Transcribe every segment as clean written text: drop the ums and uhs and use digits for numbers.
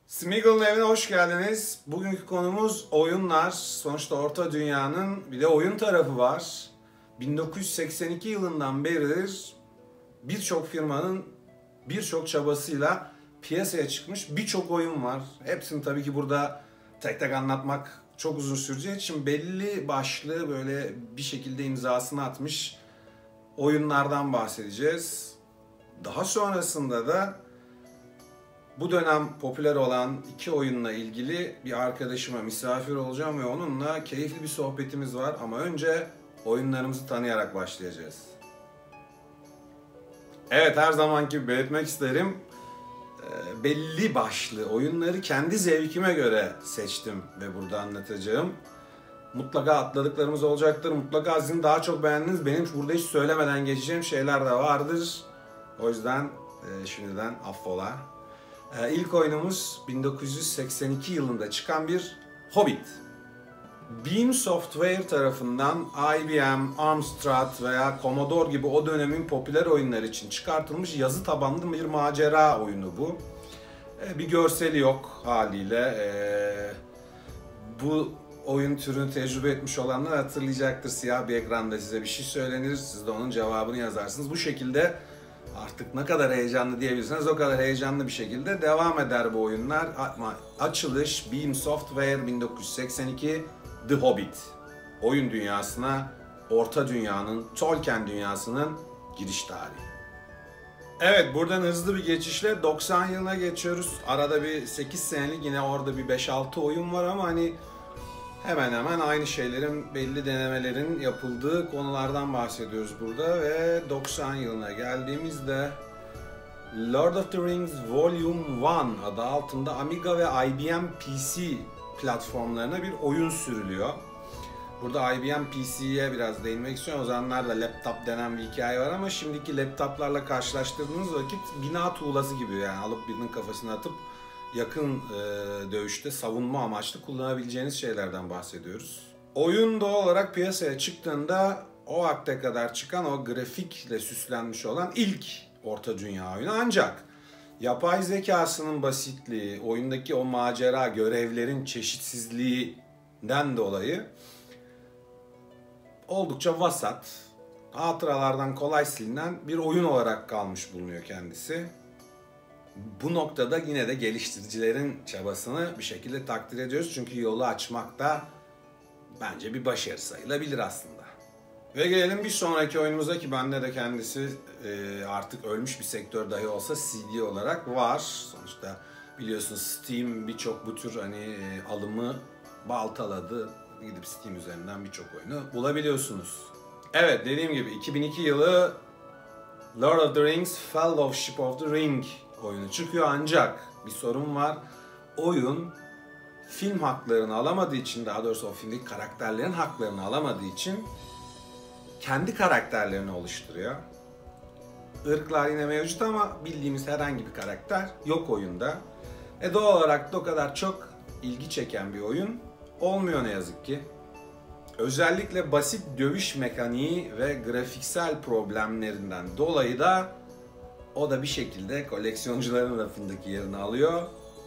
Smeagol'un evine hoş geldiniz. Bugünkü konumuz oyunlar. Sonuçta Orta Dünya'nın bir de oyun tarafı var. 1982 yılından beridir birçok firmanın birçok çabasıyla piyasaya çıkmış birçok oyun var. Hepsini tabii ki burada tek tek anlatmak çok uzun süreceği için belli başlı böyle bir şekilde imzasını atmış oyunlardan bahsedeceğiz. Daha sonrasında da bu dönem popüler olan iki oyunla ilgili bir arkadaşıma misafir olacağım ve onunla keyifli bir sohbetimiz var. Ama önce oyunlarımızı tanıyarak başlayacağız. Evet, her zamanki gibi belirtmek isterim. Belli başlı oyunları kendi zevkime göre seçtim ve burada anlatacağım. Mutlaka atladıklarımız olacaktır. Mutlaka sizin daha çok beğendiğiniz, benim burada hiç söylemeden geçeceğim şeyler de vardır. O yüzden şimdiden affola. İlk oyunumuz 1982 yılında çıkan bir Hobbit. Beam Software tarafından IBM, Amstrad veya Commodore gibi o dönemin popüler oyunları için çıkartılmış yazı tabanlı bir macera oyunu bu. Bir görseli yok haliyle. Bu oyun türünü tecrübe etmiş olanlar hatırlayacaktır. Siyah bir ekranda size bir şey söylenir, siz de onun cevabını yazarsınız. Bu şekilde artık ne kadar heyecanlı diyebilirsiniz, o kadar heyecanlı bir şekilde devam eder bu oyunlar. Açılış Beam Software 1982 The Hobbit. Oyun dünyasına, Orta Dünya'nın, Tolkien dünyasının giriş tarihi. Evet, buradan hızlı bir geçişle 90 yılına geçiyoruz. Arada bir 8 senelik yine orada bir 5-6 oyun var ama hani hemen hemen aynı şeylerin, belli denemelerin yapıldığı konulardan bahsediyoruz burada ve 90 yılına geldiğimizde Lord of the Rings Volume 1 adı altında Amiga ve IBM PC platformlarına bir oyun sürülüyor. Burada IBM PC'ye biraz değinmek istiyorum. O zamanlarda laptop denen bir hikaye var ama şimdiki laptoplarla karşılaştırdığınız vakit bina tuğlası gibi, yani alıp birinin kafasına atıp yakın dövüşte savunma amaçlı kullanabileceğiniz şeylerden bahsediyoruz. Oyun doğal olarak piyasaya çıktığında o vakte kadar çıkan o grafikle süslenmiş olan ilk Orta Dünya oyunu, ancak yapay zekasının basitliği, oyundaki o macera, görevlerin çeşitsizliğinden dolayı oldukça vasat, hatıralardan kolay silinen bir oyun olarak kalmış bulunuyor kendisi. Bu noktada yine de geliştiricilerin çabasını bir şekilde takdir ediyoruz. Çünkü yolu açmak da bence bir başarı sayılabilir aslında. Ve gelelim bir sonraki oyunumuza ki bende de kendisi artık ölmüş bir sektör dahi olsa CD olarak var. Sonuçta biliyorsunuz Steam birçok bu tür alımı baltaladı. Gidip Steam üzerinden birçok oyunu bulabiliyorsunuz. Evet, dediğim gibi 2002 yılı Lord of the Rings Fellowship of the Ring oyunu çıkıyor, ancak bir sorun var. Oyun film haklarını alamadığı için, daha doğrusu o filmdeki karakterlerin haklarını alamadığı için kendi karakterlerini oluşturuyor. Irklar yine mevcut ama bildiğimiz herhangi bir karakter yok oyunda. Doğal olarak da o kadar çok ilgi çeken bir oyun olmuyor ne yazık ki. Özellikle basit dövüş mekaniği ve grafiksel problemlerinden dolayı da o da bir şekilde koleksiyoncuların rafındaki yerini alıyor.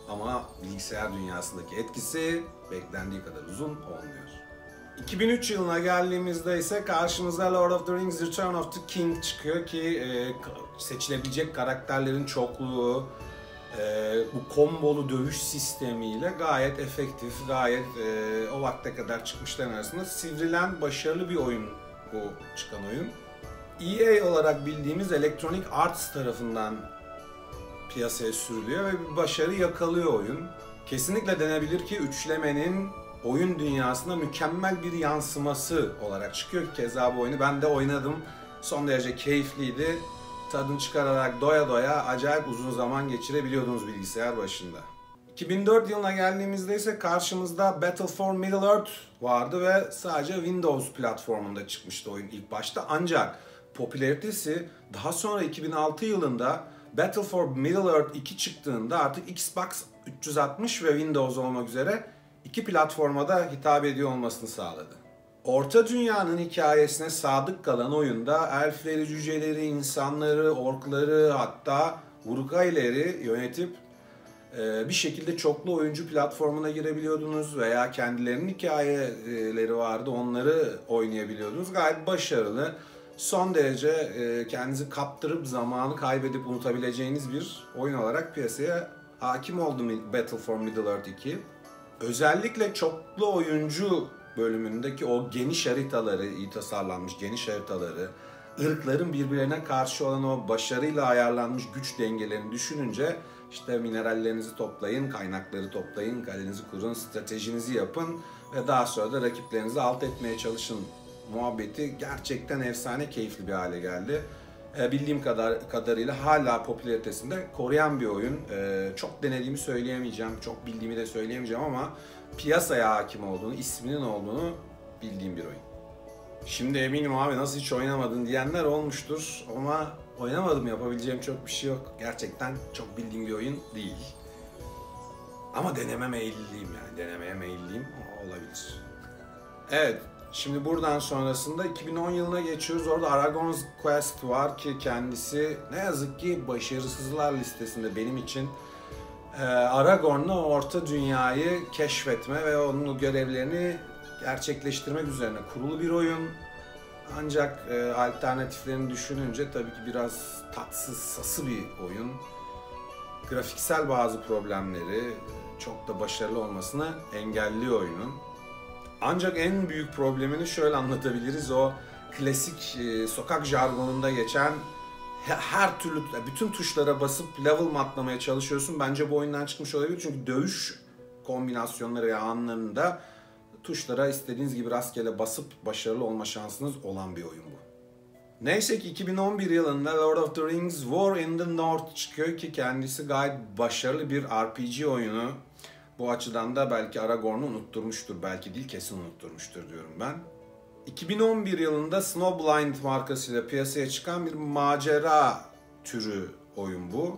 Ama bilgisayar dünyasındaki etkisi beklendiği kadar uzun olmuyor. 2003 yılına geldiğimizde ise karşımıza Lord of the Rings Return of the King çıkıyor ki seçilebilecek karakterlerin çokluğu, bu kombolu dövüş sistemiyle gayet efektif, gayet o vakte kadar çıkmışların arasında sivrilen başarılı bir oyun bu çıkan oyun. EA olarak bildiğimiz Electronic Arts tarafından piyasaya sürülüyor ve bir başarı yakalıyor oyun. Kesinlikle denebilir ki üçlemenin oyun dünyasına mükemmel bir yansıması olarak çıkıyor ki keza bu oyunu ben de oynadım. Son derece keyifliydi. Tadını çıkararak doya doya acayip uzun zaman geçirebiliyordunuz bilgisayar başında. 2004 yılına geldiğimizde ise karşımızda Battle for Middle-earth vardı ve sadece Windows platformunda çıkmıştı oyun ilk başta. Ancak popülaritesi daha sonra 2006 yılında Battle for Middle-earth 2 çıktığında artık Xbox 360 ve Windows olmak üzere iki platforma da hitap ediyor olmasını sağladı. Orta Dünya'nın hikayesine sadık kalan oyunda elfleri, cüceleri, insanları, orkları, hatta Uruk-hai'leri yönetip Bir şekilde çoklu oyuncu platformuna girebiliyordunuz veya kendilerinin hikayeleri vardı, onları oynayabiliyordunuz. Gayet başarılı, son derece kendinizi kaptırıp zamanı kaybedip unutabileceğiniz bir oyun olarak piyasaya hakim oldu Battle for Middle-earth 2. Özellikle çoklu oyuncu bölümündeki o geniş haritaları, iyi tasarlanmış geniş haritaları, ırkların birbirlerine karşı olan o başarıyla ayarlanmış güç dengelerini düşününce işte minerallerinizi toplayın, kaynakları toplayın, kalenizi kurun, stratejinizi yapın ve daha sonra da rakiplerinizi alt etmeye çalışın muhabbeti gerçekten efsane keyifli bir hale geldi. Bildiğim kadarıyla hala popülaritesini de koruyan bir oyun. Çok denediğimi söyleyemeyeceğim, çok bildiğimi de söyleyemeyeceğim ama piyasaya hakim olduğunu, isminin olduğunu bildiğim bir oyun. Şimdi eminim abi nasıl hiç oynamadın diyenler olmuştur ama oynamadım, yapabileceğim çok bir şey yok. Gerçekten çok bildiğim bir oyun değil. Ama deneme meyilliyim yani, denemeye meyilliyim, olabilir. Evet, şimdi buradan sonrasında 2010 yılına geçiyoruz. Orada Aragon's Quest var ki kendisi ne yazık ki başarısızlar listesinde benim için. Aragorn'la Orta Dünya'yı keşfetme ve onun görevlerini gerçekleştirmek üzerine kurulu bir oyun. Ancak alternatiflerini düşününce tabii ki biraz tatsız, sası bir oyun. Grafiksel bazı problemleri çok da başarılı olmasını engelliyor oyunun. Ancak en büyük problemini şöyle anlatabiliriz. O klasik sokak jargonunda geçen her türlü bütün tuşlara basıp level mi atlamaya çalışıyorsun. Bence bu oyundan çıkmış olabilir. Çünkü dövüş kombinasyonları ve anlarında tuşlara istediğiniz gibi rastgele basıp başarılı olma şansınız olan bir oyun bu. Neyse ki 2011 yılında Lord of the Rings War in the North çıkıyor ki kendisi gayet başarılı bir RPG oyunu. Bu açıdan da belki Aragorn'u unutturmuştur, belki değil kesin unutturmuştur diyorum ben. 2011 yılında Snowblind markasıyla piyasaya çıkan bir macera türü oyun bu.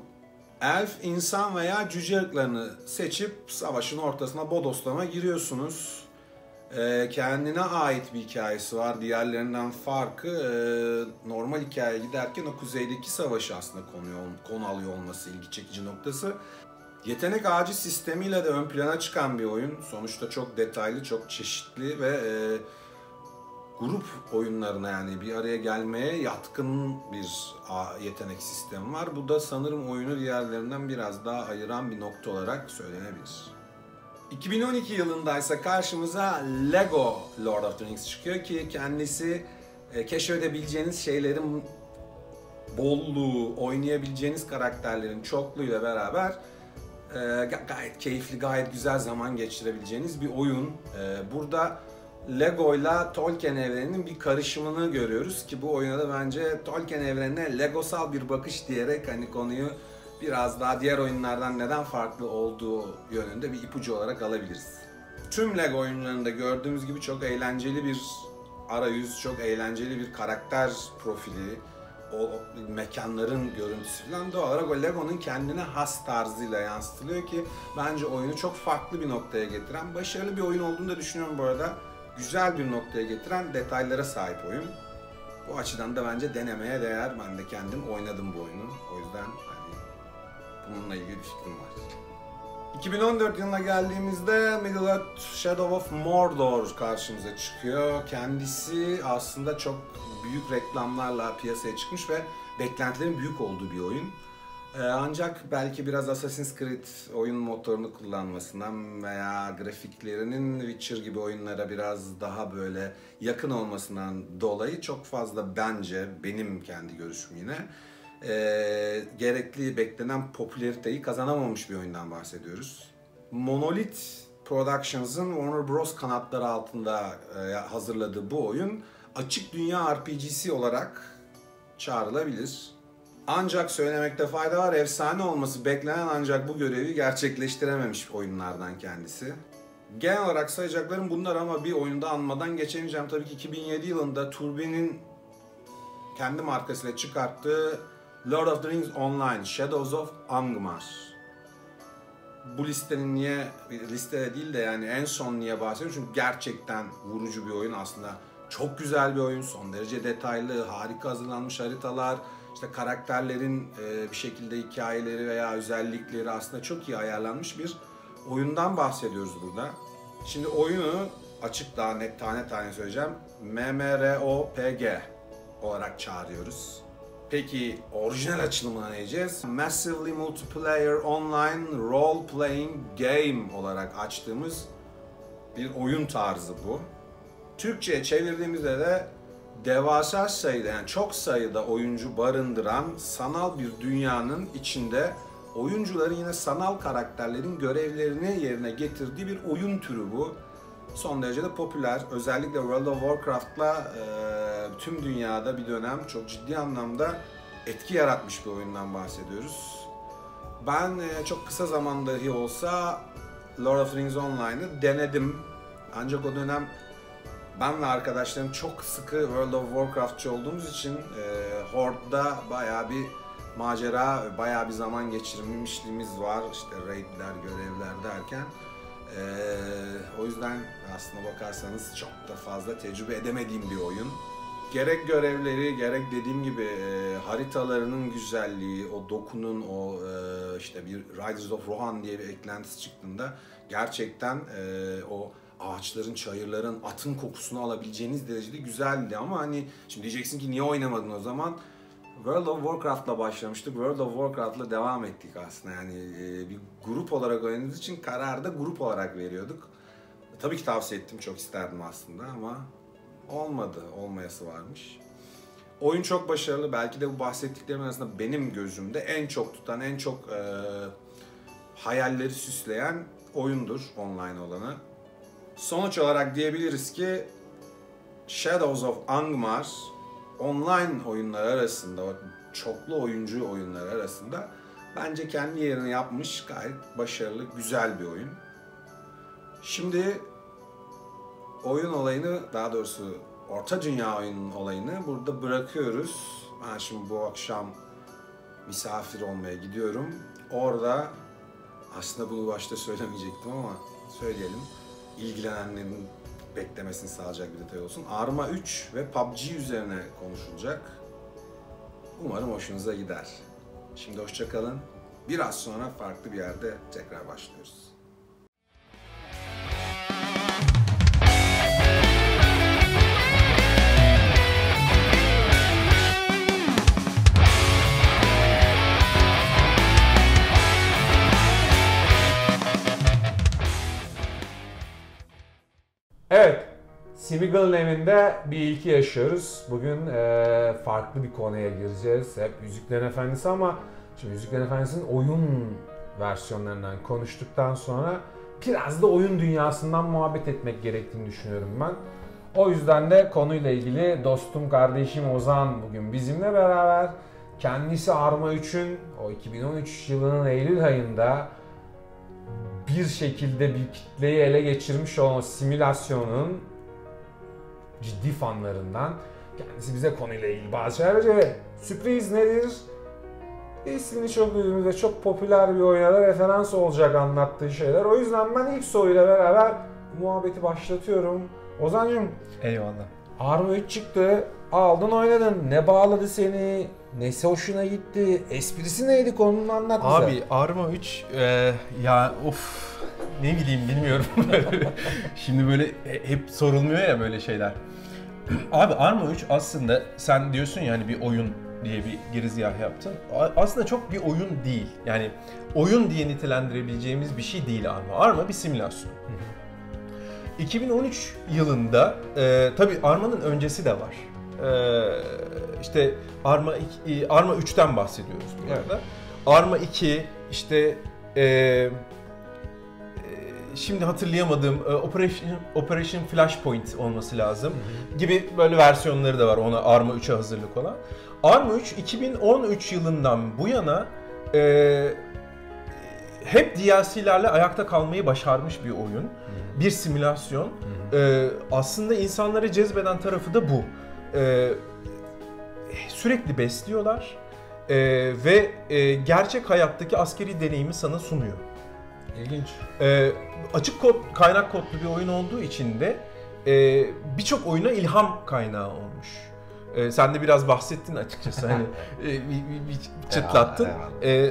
Elf, insan veya cüce ırklarını seçip savaşın ortasına bodoslama giriyorsunuz. Kendine ait bir hikayesi var. Diğerlerinden farkı normal hikayeye giderken o kuzeydeki savaşı aslında konu alıyor olması ilgi çekici noktası. Yetenek ağacı sistemiyle de ön plana çıkan bir oyun. Sonuçta çok detaylı, çok çeşitli ve grup oyunlarına yani bir araya gelmeye yatkın bir yetenek sistemi var. Bu da sanırım oyunu diğerlerinden biraz daha ayıran bir nokta olarak söylenebilir. 2012 yılındaysa karşımıza Lego Lord of the Rings çıkıyor ki kendisi keşfedebileceğiniz şeylerin bolluğu, oynayabileceğiniz karakterlerin çokluğuyla beraber gayet keyifli, gayet güzel zaman geçirebileceğiniz bir oyun. Burada Lego'yla Tolkien evreninin bir karışımını görüyoruz ki bu oyuna da bence Tolkien evrenine Legosal bir bakış diyerek hani konuyu biraz daha diğer oyunlardan neden farklı olduğu yönünde bir ipucu olarak alabiliriz. Tüm Lego oyunlarında gördüğümüz gibi çok eğlenceli bir arayüz, çok eğlenceli bir karakter profili, o mekanların görüntüsü falan doğal olarak o Lego'nun kendine has tarzıyla yansıtılıyor ki bence oyunu çok farklı bir noktaya getiren, başarılı bir oyun olduğunu da düşünüyorum bu arada. Güzel bir noktaya getiren detaylara sahip oyun. Bu açıdan da bence denemeye değer. Ben de kendim oynadım bu oyunu. O yüzden hani bununla ilgili bir fikrim var. 2014 yılına geldiğimizde Middle-earth Shadow of Mordor karşımıza çıkıyor. Kendisi aslında çok büyük reklamlarla piyasaya çıkmış ve beklentilerin büyük olduğu bir oyun. Ancak belki biraz Assassin's Creed oyun motorunu kullanmasından veya grafiklerinin Witcher gibi oyunlara biraz daha böyle yakın olmasından dolayı çok fazla bence benim kendi görüşüm yine gerekli beklenen popülariteyi kazanamamış bir oyundan bahsediyoruz. Monolith Productions'ın Warner Bros. Kanatları altında hazırladığı bu oyun açık dünya RPG'si olarak çağrılabilir. Ancak söylemekte fayda var, efsane olması beklenen ancak bu görevi gerçekleştirememiş oyunlardan kendisi. Genel olarak sayacaklarım bunlar ama bir oyunda anmadan geçemeyeceğim. Tabii ki 2007 yılında Turbin'in kendi markasıyla çıkarttığı Lord of the Rings Online Shadows of Angmar. Bu listenin niye, listede değil de yani en son niye bahsediyorum? Çünkü gerçekten vurucu bir oyun aslında. Çok güzel bir oyun, son derece detaylı, harika hazırlanmış haritalar, İşte karakterlerin bir şekilde hikayeleri veya özellikleri aslında çok iyi ayarlanmış bir oyundan bahsediyoruz burada. Şimdi oyunu açık daha net tane tane söyleyeceğim. MMORPG olarak çağırıyoruz. Peki orijinal açılımına ne diyeceğiz? Massively Multiplayer Online Role Playing Game olarak açtığımız bir oyun tarzı bu. Türkçe'ye çevirdiğimizde de devasa sayıda, yani çok sayıda oyuncu barındıran sanal bir dünyanın içinde oyuncuların yine sanal karakterlerin görevlerini yerine getirdiği bir oyun türü bu. Son derece de popüler. Özellikle World of Warcraft'la tüm dünyada bir dönem çok ciddi anlamda etki yaratmış bir oyundan bahsediyoruz. Ben çok kısa zaman dahi olsa Lord of the Rings Online'ı denedim. Ancak o dönem ben ve arkadaşlarım çok sıkı World of Warcraft'çı olduğumuz için Horde'da bayağı bir macera, bayağı bir zaman geçirmişliğimiz var. İşte raidler, görevler derken. O yüzden aslına bakarsanız çok da fazla tecrübe edemediğim bir oyun. Gerek görevleri, gerek dediğim gibi haritalarının güzelliği, o dokunun, o işte bir Riders of Rohan diye bir eklentisi çıktığında gerçekten o ağaçların, çayırların, atın kokusunu alabileceğiniz derecede güzeldi ama hani şimdi diyeceksin ki niye oynamadın o zaman? World of Warcraft'la başlamıştık, World of Warcraft'la devam ettik aslında yani bir grup olarak oynadığımız için kararı da grup olarak veriyorduk. Tabii ki tavsiye ettim, çok isterdim aslında ama olmadı, olmayası varmış. Oyun çok başarılı, belki de bu bahsettiklerim arasında benim gözümde en çok tutan, en çok hayalleri süsleyen oyundur online olanı. Sonuç olarak diyebiliriz ki Shadows of Angmar online oyunlar arasında, o çoklu oyuncu oyunlar arasında bence kendi yerini yapmış, gayet başarılı, güzel bir oyun. Şimdi oyun olayını, daha doğrusu Orta Dünya oyunun olayını burada bırakıyoruz. Ben şimdi bu akşam misafir olmaya gidiyorum. Orada aslında bunu başta söylemeyecektim ama söyleyelim. İlgilenenlerin beklemesini sağlayacak bir detay olsun. Arma 3 ve PUBG üzerine konuşulacak. Umarım hoşunuza gider. Şimdi hoşça kalın. Biraz sonra farklı bir yerde tekrar başlıyoruz. Evet, Smeagol'un evinde bir ilki yaşıyoruz. Bugün farklı bir konuya gireceğiz. Hep Yüzüklerin Efendisi ama şimdi Yüzüklerin Efendisi'nin oyun versiyonlarından konuştuktan sonra biraz da oyun dünyasından muhabbet etmek gerektiğini düşünüyorum ben. O yüzden de konuyla ilgili dostum, kardeşim Ozan bugün bizimle beraber. Kendisi Arma 3'ün o 2013 yılının Eylül ayında bir şekilde bir kitleyi ele geçirmiş olan simülasyonun ciddi fanlarından. Kendisi bize konuyla ilgili bazı şeyler verecek ve sürpriz nedir? İsmini çok duyduğumuz ve çok popüler bir oyuna da referans olacak anlattığı şeyler. O yüzden ben ilk soruyla beraber muhabbeti başlatıyorum. Ozan'cığım. Eyvallah. Arma 3 çıktı, aldın oynadın. Ne bağladı seni? Nesi hoşuna gitti? Esprisi neydi, konunu anlat bize. Abi Arma 3 ya of ne bileyim bilmiyorum. Şimdi böyle hep sorulmuyor ya böyle şeyler. Abi Arma 3 aslında sen diyorsun ya hani bir oyun diye bir girizgah yaptın. Aslında çok bir oyun değil. Yani oyun diye nitelendirebileceğimiz bir şey değil Arma. Arma bir simülasyon. 2013 yılında tabii Arma'nın öncesi de var. İşte Arma 3'ten bahsediyoruz bu arada. Evet. Arma 2 işte şimdi hatırlayamadığım Operation Flashpoint olması lazım gibi böyle versiyonları da var ona Arma 3'e hazırlık olan. Arma 3 2013 yılından bu yana hep DLC'lerle ayakta kalmayı başarmış bir oyun. Bir simülasyon. Aslında insanları cezbeden tarafı da bu. Sürekli besliyorlar ve gerçek hayattaki askeri deneyimi sana sunuyor. İlginç. Açık kaynak kodlu bir oyun olduğu için de birçok oyuna ilham kaynağı olmuş. Sen de biraz bahsettin açıkçası hani bir çıtlattın.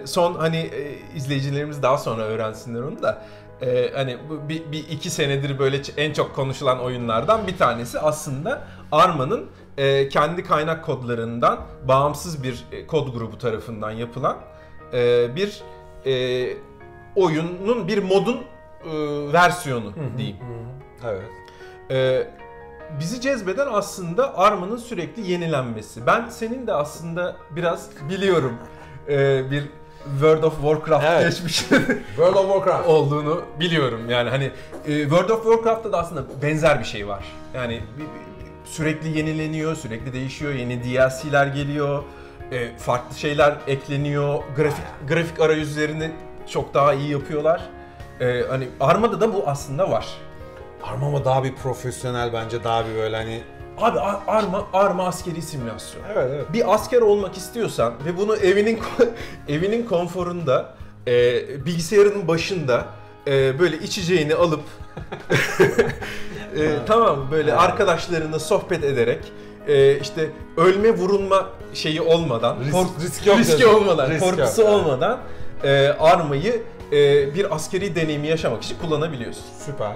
Son hani izleyicilerimiz daha sonra öğrensinler onu da. Hani bir iki senedir böyle en çok konuşulan oyunlardan bir tanesi aslında Arma'nın kendi kaynak kodlarından bağımsız bir kod grubu tarafından yapılan bir oyunun bir modun versiyonu diyeyim. Evet. Bizi cezbeden aslında Arma'nın sürekli yenilenmesi. Ben senin de aslında biraz biliyorum bir World of Warcraft geçmiş World of Warcraft olduğunu biliyorum. Yani hani World of Warcraft'ta da aslında benzer bir şey var. Yani sürekli yenileniyor, sürekli değişiyor, yeni DLC'ler geliyor, farklı şeyler ekleniyor, grafik arayüzlerini çok daha iyi yapıyorlar. Hani Arma'da da bu aslında var. Arma ama daha bir profesyonel bence, daha bir böyle hani... Abi Arma askeri simülasyon. Evet. Bir asker olmak istiyorsan ve bunu evinin konforunda, bilgisayarının başında böyle içeceğini alıp tamam böyle arkadaşlarınla sohbet ederek işte ölme vurulma şeyi olmadan, riski olmadan, korkusu olmadan Arma'yı bir askeri deneyimi yaşamak için kullanabiliyorsun. Süper.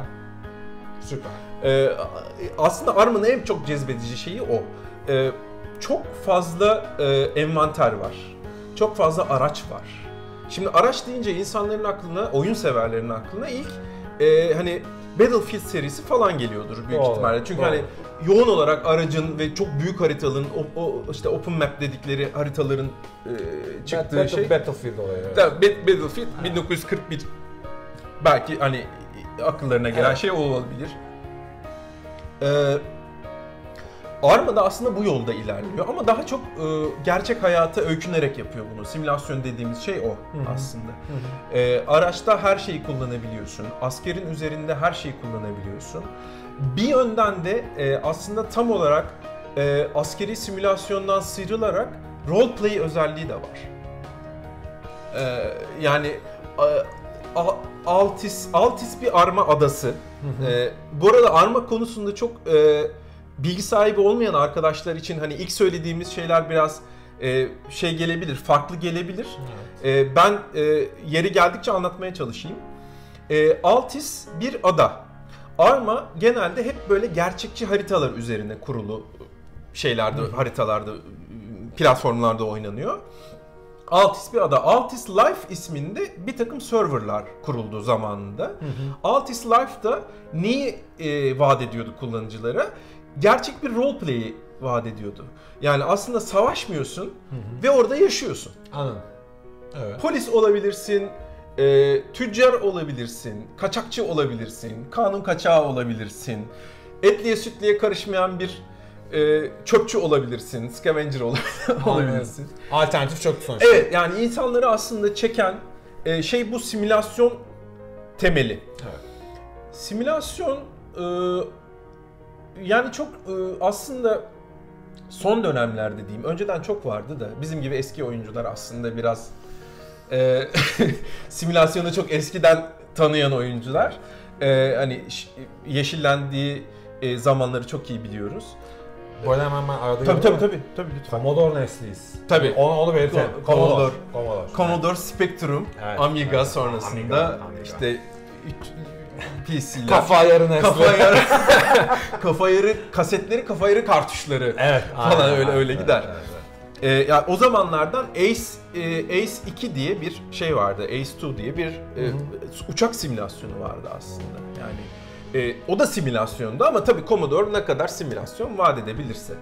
Aslında Arma'nın en çok cezbedici şeyi o. Çok fazla envanter var. Çok fazla araç var. Şimdi araç deyince insanların aklına, oyun severlerin aklına ilk hani Battlefield serisi falan geliyordur büyük ihtimalle. Çünkü hani yoğun olarak aracın ve çok büyük haritaların, o işte open map dedikleri haritaların çıktığı şey. Battlefield oluyor. Battlefield 1941 belki hani akıllarına gelen şey o olabilir. Arma'da aslında bu yolda ilerliyor ama daha çok gerçek hayata öykünerek yapıyor bunu. Simülasyon dediğimiz şey o aslında. Araçta her şeyi kullanabiliyorsun. Askerin üzerinde her şeyi kullanabiliyorsun. Bir yönden de aslında tam olarak askeri simülasyondan sıyrılarak roleplay özelliği de var. Yani Altis bir Arma adası. Bu arada Arma konusunda çok bilgi sahibi olmayan arkadaşlar için hani ilk söylediğimiz şeyler biraz şey gelebilir, farklı gelebilir. Evet. Ben yeri geldikçe anlatmaya çalışayım. Altis bir ada. Arma genelde hep böyle gerçekçi haritalar üzerine kurulu şeylerde, haritalarda, platformlarda oynanıyor. Altis bir ada. Altis Life isminde bir takım serverlar kuruldu zamanında. Altis Life'da neyi vaat ediyordu kullanıcılara? Gerçek bir roleplay'i vaat ediyordu. Yani aslında savaşmıyorsun ve orada yaşıyorsun. Anladım. Evet. Polis olabilirsin, tüccar olabilirsin, kaçakçı olabilirsin, kanun kaçağı olabilirsin, etliye sütliye karışmayan bir çöpçü olabilirsin, scavenger olabilirsin. Alternatif çöpçü sonuçta. Evet, yani insanları aslında çeken şey bu simülasyon temeli. Evet. Simülasyon yani çok aslında son dönemlerde diyeyim, önceden çok vardı da bizim gibi eski oyuncular aslında biraz simülasyonu çok eskiden tanıyan oyuncular. Hani yeşillendiği zamanları çok iyi biliyoruz. Böyle hemen ben arada Tabii lütfen. Commodore nesliyiz. Tabii. Onu belirtelim. Commodore Spectrum, evet. Amiga sonrasında Amiga. İşte PC'ler. Kafa yarı nesli. Kafa yarı kasetleri, kafa yarı kartuşları. Evet. Falan öyle gider. Evet. Yani o zamanlardan Ace 2 diye bir şey vardı. Ace 2 diye bir uçak simülasyonu vardı aslında. Yani o da simülasyondu ama tabii Commodore ne kadar simülasyon vaat edebilirse.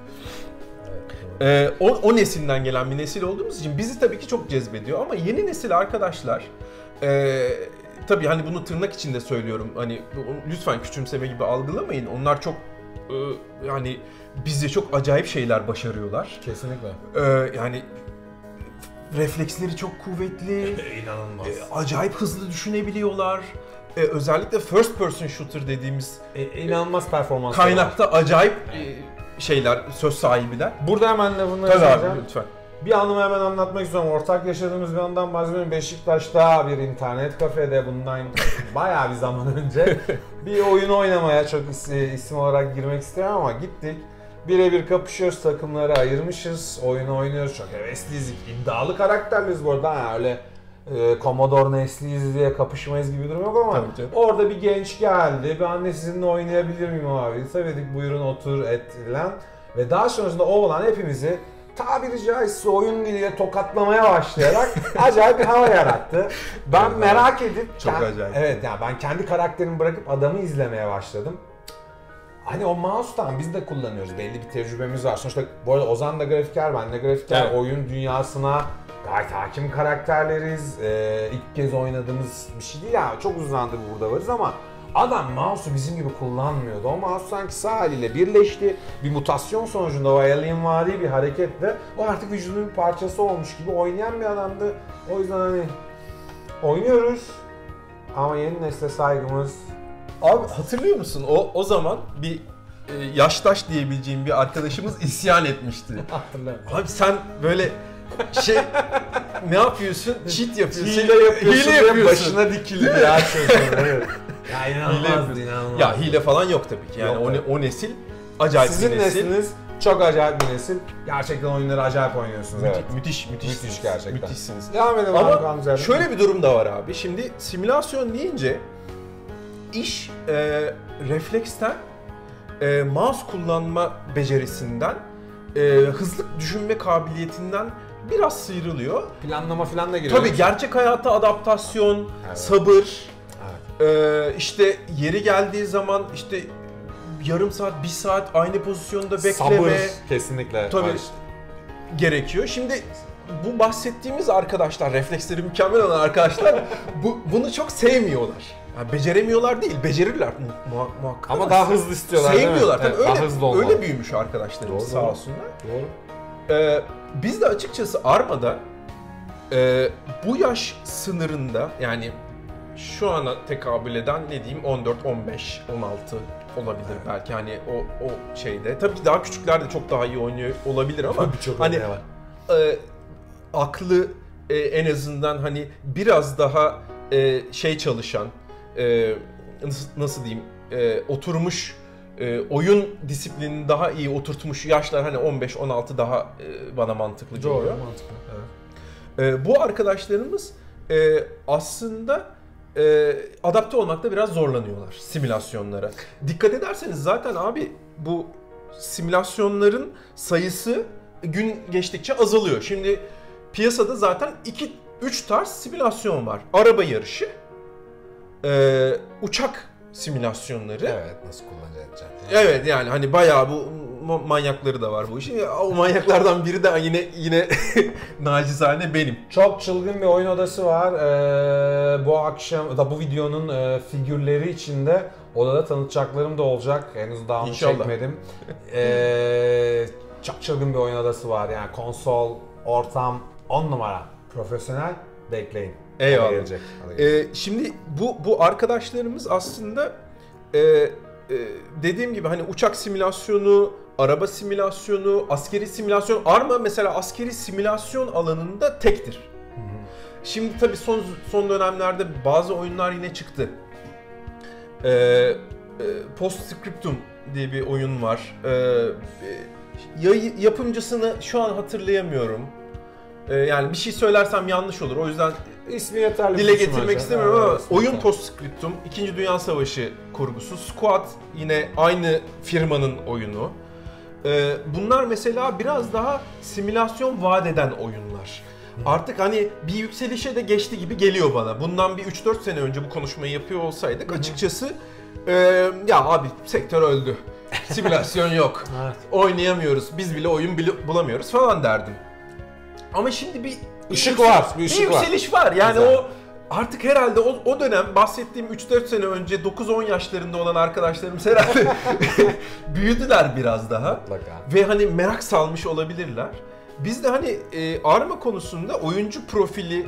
O nesilden gelen bir nesil olduğumuz için bizi tabii ki çok cezbediyor ama yeni nesil arkadaşlar tabii hani bunu tırnak içinde söylüyorum, hani lütfen küçümseme gibi algılamayın. Onlar çok yani bizce çok acayip şeyler başarıyorlar. Kesinlikle. Yani refleksleri çok kuvvetli. İnanılmaz. Acayip hızlı düşünebiliyorlar. Özellikle first person shooter dediğimiz inanılmaz performanslar kaynakta var. Acayip şeyler, söz sahibiler. Burada hemen lafını söyleyeceğim. Lütfen. Bir anımı hemen anlatmak istiyorum. Ortak yaşadığımız bir andan bahsediyorum. Beşiktaş'ta bir internet kafede bundan bayağı bir zaman önce bir oyun oynamaya, çok isim olarak girmek istiyorum ama gittik. Birebir kapışıyoruz, takımları ayırmışız, oyunu oynuyoruz. Çok hevesliyiz, iddialı karakterliyiz bu arada. Ha, öyle Commodore nesliyiz diye kapışmayız gibi bir durum yok ama orada bir genç geldi. Ben de sizinle oynayabilir miyim abi? Tabii buyurun otur et lan. Ve daha sonrasında o olan hepimizi tabiri caizse oyun diliyle tokatlamaya başlayarak acayip bir hava yarattı. Ben evet, merak edip çok acayip. Evet yani ben kendi karakterimi bırakıp adamı izlemeye başladım. Hani o mouse'tan biz de kullanıyoruz. Belli bir tecrübemiz var. Sonuçta bu arada Ozan da grafiker, ben de grafiker. Evet. Oyun dünyasına gayet hakim karakterleriz. İlk kez oynadığımız bir şey değil ya. Çok uzundandır burada varız ama adam mouse'u bizim gibi kullanmıyordu. O mouse sanki sağ eliyle birleşti. Bir mutasyon sonucunda o alienvari bir hareketle o artık vücudunun bir parçası olmuş gibi oynayan bir adamdı. O yüzden hani oynuyoruz ama yeni nesle saygımız. Abi hatırlıyor musun? O zaman bir yaştaş diyebileceğim bir arkadaşımız isyan etmişti. Hatırlıyorum. Abi sen böyle ne yapıyorsun? Cheat yapıyorsun. Hile yapıyorsun. Başına dikildi ya çocuğun. Evet. Ya inanılmaz. Ya hile falan yok tabii ki. Yani o nesil acayip sizin bir nesil. Sizin nesliniz çok acayip bir nesil. Gerçekten oyunları acayip oynuyorsunuz. Evet. Müthiş gerçekten. Müthişsiniz. Devam edelim. Ama şöyle bir durum da var abi. Şimdi simülasyon deyince iş refleksten, mouse kullanma becerisinden, hızlı düşünme kabiliyetinden biraz sıyrılıyor. Planlama falan da giriyor. Tabii gerçek hayata adaptasyon, evet, sabır, evet, işte yeri geldiği zaman işte yarım saat, bir saat aynı pozisyonda bekleme. Sabır kesinlikle. Tabii gerekiyor. Şimdi bu bahsettiğimiz arkadaşlar, refleksleri mükemmel olan arkadaşlar bunu çok sevmiyorlar. Yani beceremiyorlar değil, becerirler muhakkak. Ama daha hızlı istiyorlar. Sevmiyorlar. Evet, tabii öyle büyümüş arkadaşlarımız sağ olsunlar. Doğru. Biz de açıkçası Arma'da bu yaş sınırında, yani şu ana tekabül eden ne diyeyim 14, 15, 16 olabilir belki, hani o şeyde. Tabii ki daha küçükler de çok daha iyi oynuyor olabilir ama hani aklı en azından hani biraz daha çalışan, nasıl diyeyim, oturmuş, oyun disiplinini daha iyi oturtmuş yaşlar, hani 15-16 daha bana mantıklı geliyor. Doğru, mantıklı. Evet. Bu arkadaşlarımız aslında adapte olmakta biraz zorlanıyorlar simülasyonlara. Dikkat ederseniz zaten abi bu simülasyonların sayısı gün geçtikçe azalıyor. Şimdi piyasada zaten 3 tarz simülasyon var. Araba yarışı, uçak simülasyonları. Evet, nasıl kullanacaksın? Evet, yani hani bayağı bu manyakları da var bu işin. O manyaklardan biri de yine nacizane benim. Çok çılgın bir oyun odası var. Bu akşam da bu videonun figürleri içinde odada tanıtacaklarım da olacak. Henüz daha onu çekmedim. Çok çılgın bir oyun odası var. Yani konsol, ortam 10 numara. Profesyonel, bekleyin. Eyvallah. Şimdi bu arkadaşlarımız aslında dediğim gibi hani uçak simülasyonu, araba simülasyonu, askeri simülasyon. Arma mesela askeri simülasyon alanında tektir. Hı hı. Şimdi tabii son dönemlerde bazı oyunlar yine çıktı. Postscriptum diye bir oyun var. Yapımcısını şu an hatırlayamıyorum. Yani bir şey söylersem yanlış olur. O yüzden ismi yeterli dile getirmek istemiyorum ama oyun Postscriptum, 2. Dünya Savaşı kurgusu. Squad yine aynı firmanın oyunu. Bunlar mesela biraz daha simülasyon vaat eden oyunlar. Artık hani bir yükselişe de geçti gibi geliyor bana. Bundan bir 3-4 sene önce bu konuşmayı yapıyor olsaydık açıkçası ya abi sektör öldü. Simülasyon yok. Evet. Oynayamıyoruz. Biz bile oyun bulamıyoruz falan derdim. Ama şimdi bir yükseliş var. Yani güzel. O artık herhalde o dönem bahsettiğim 3-4 sene önce 9-10 yaşlarında olan arkadaşlarımız herhalde büyüdüler biraz daha. Mutlaka. Ve hani merak salmış olabilirler. Biz de hani Arma konusunda oyuncu profili,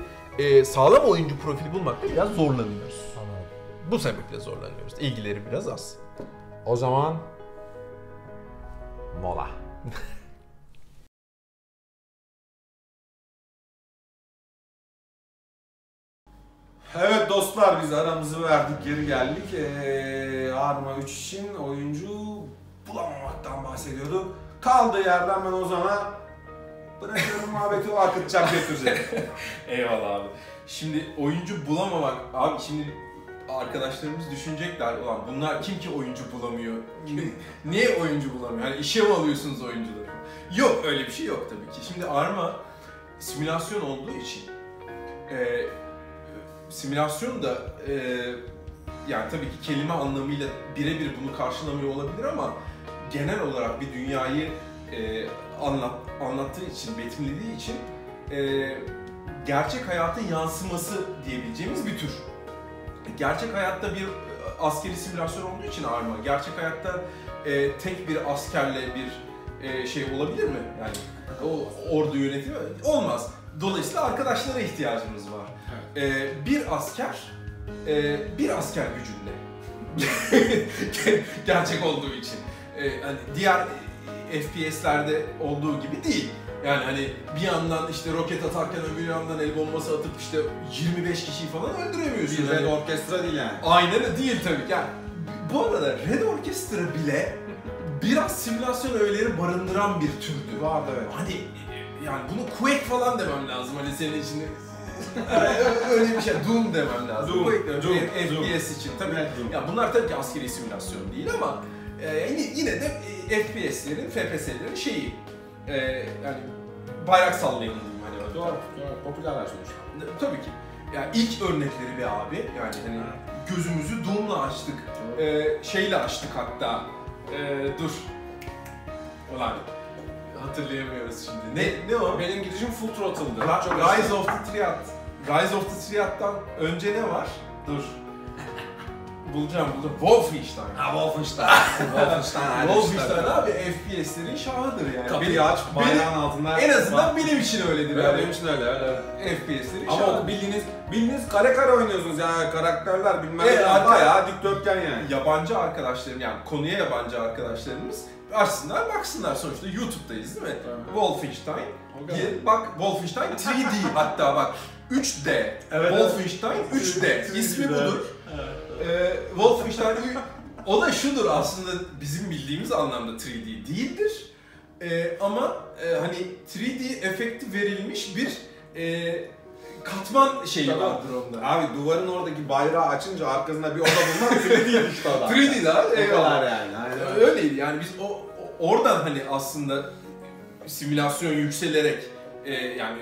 sağlam oyuncu profili bulmakta biraz zorlanıyoruz. Anladım. Bu sebeple zorlanıyoruz. İlgileri biraz az. O zaman mola. Evet dostlar, biz aramızı verdik, geri geldik. Arma 3 için oyuncu bulamamaktan bahsediyorduk. Kaldığı yerden ben Ozan'a bırakıyorum muhabbeti, o akıtacak götürecek. Eyvallah abi. Şimdi oyuncu bulamamak, abi şimdi arkadaşlarımız düşünecekler, ulan bunlar kim ki oyuncu bulamıyor? Niye oyuncu bulamıyor? Yani işe mi alıyorsunuz oyuncuları? Yok, öyle bir şey yok tabii ki. Şimdi Arma simülasyon olduğu için simülasyon da yani tabii ki kelime anlamıyla birebir bunu karşılamıyor olabilir ama genel olarak bir dünyayı anlattığı için, betimlediği için gerçek hayatın yansıması diyebileceğimiz bir tür. Gerçek hayatta bir askeri simülasyon olduğu için Arma, gerçek hayatta tek bir askerle bir şey olabilir mi? Yani o ordu yönetimi olmaz. Dolayısıyla arkadaşlara ihtiyacımız var. Evet. Bir asker gücünde. Gerçek olduğu için. Hani diğer FPS'lerde olduğu gibi değil. Yani hani bir yandan işte roket atarken öbür yandan el bombası atıp işte 25 kişiyi falan öldüremiyorsun. Bir Red Orkestra değil yani. Aynen değil tabii. Yani bu arada Red Orkestra bile biraz simülasyon öğeleri barındıran bir türdü. Vardı evet. Hani yani bunu Quake falan demem lazım hani senin için. Öyle bir şey, Doom demem lazım. Doom, FPS için tabii. Ya bunlar tabii ki askeri simülasyon değil ama yine de FPS'lerin, FPS'lerin şeyi. Yani bayrak sallayalım diyeyim hani. Doğru, popülerler sonuçta. Tabii ki. Yani ilk örnekleri be abi. Yani hani gözümüzü Doom'la açtık. Şeyle açtık hatta. Dur. Ulan hatırlayamıyoruz şimdi. Ne o? Benim gidişim Full Throttle'dı. Rise of the Triad. Rise of the Triad'dan önce ne var? Dur. Bulacağım. Wolfenstein. Wolfenstein abi FPS'lerin şahıdır yani. Kapıyı aç, bayrağın altında. En azından benim için öyledir. Evet, benim için öyle. FPS'lerin ama şahıdır. Ama bildiğiniz kare oynuyorsunuz yani karakterler bilmem ne. Bayağı dikdörtgen yani. Yabancı arkadaşlarım yani konuya yabancı arkadaşlarımız açsınlar baksınlar sonuçta YouTube'dayız değil mi? Evet. Wolfenstein. Bak Wolfenstein 3D hatta bak 3D. Evet, Wolfenstein 3D. İsmi budur. Evet. Wolfenstein o da şudur aslında bizim bildiğimiz anlamda 3D değildir. Ama hani 3D efekti verilmiş bir katman şeyi vardır onda. Abi duvarın oradaki bayrağı açınca arkasında bir oda bulmak 3D işte o da. 3D daha eyvallah yani. Öyleydi yani biz oradan hani aslında simülasyon yükselerek yani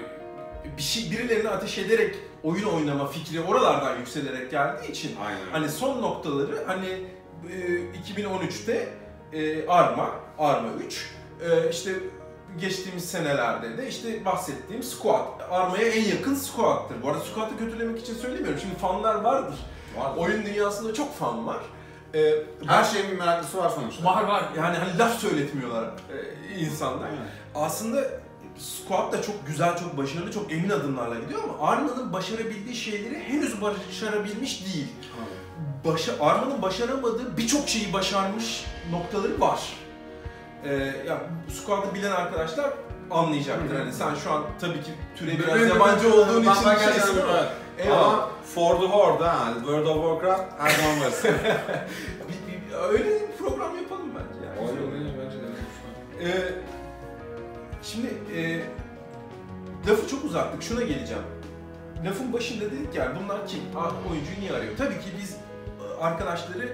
birilerini ateş ederek oyun oynama fikri oralardan yükselerek geldiği için aynen. Hani son noktaları hani 2013'te Arma 3 işte geçtiğimiz senelerde de işte bahsettiğim Squad. Arma'ya en yakın Squad'tır. Bu arada Squad'ı kötülemek için söylemiyorum. Şimdi fanlar vardır. Oyun dünyasında çok fan var. Her şeyin bir meraklısı var sonuçta. Var. Yani hani laf söyletmiyorlar insanlar. Aslında Squad da çok güzel, çok başarılı, çok emin adımlarla gidiyor ama Arma'nın başarabildiği şeyleri henüz başarabilmiş değil. Arma'nın başaramadığı birçok şeyi başarmış noktaları var. Ya Squad'ı bilen arkadaşlar anlayacaktır. Yani sen şu an tabii ki türe biraz yabancı olduğun için şeysin ama ama For the Horde ha, World of Warcraft her zaman varsın. Öyle bir program yapalım bence yani. Öyle bence de. Şimdi lafı çok uzattık, şuna geleceğim. Lafın başında dedik yani bunlar kim? Oyuncuyu niye arıyor? Tabii ki biz arkadaşları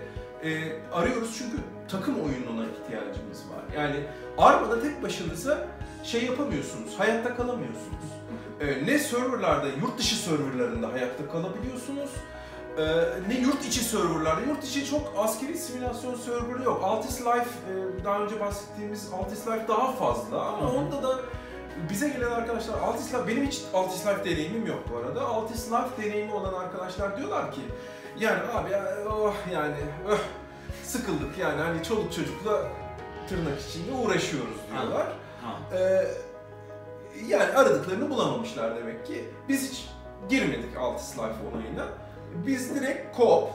arıyoruz çünkü takım oyununa ihtiyacımız var. Yani Arma'da tek başınıza şey yapamıyorsunuz, hayatta kalamıyorsunuz. Ne serverlarda, yurt dışı serverlarında hayatta kalabiliyorsunuz, ne yurt içi serverlarda. Yurt içi çok askeri simülasyon serverı yok. Altis Life, daha önce bahsettiğimiz Altis Life daha fazla ama onda da bize gelen arkadaşlar, Altis Life, benim hiç Altis Life deneyimim yok bu arada. Altis Life deneyimi olan arkadaşlar diyorlar ki yani abi yani sıkıldık yani hani çoluk çocukla tırnak içinde uğraşıyoruz diyorlar. Yani aradıklarını bulamamışlar demek ki. Biz hiç girmedik Altis Life olayına. Biz direkt co-op,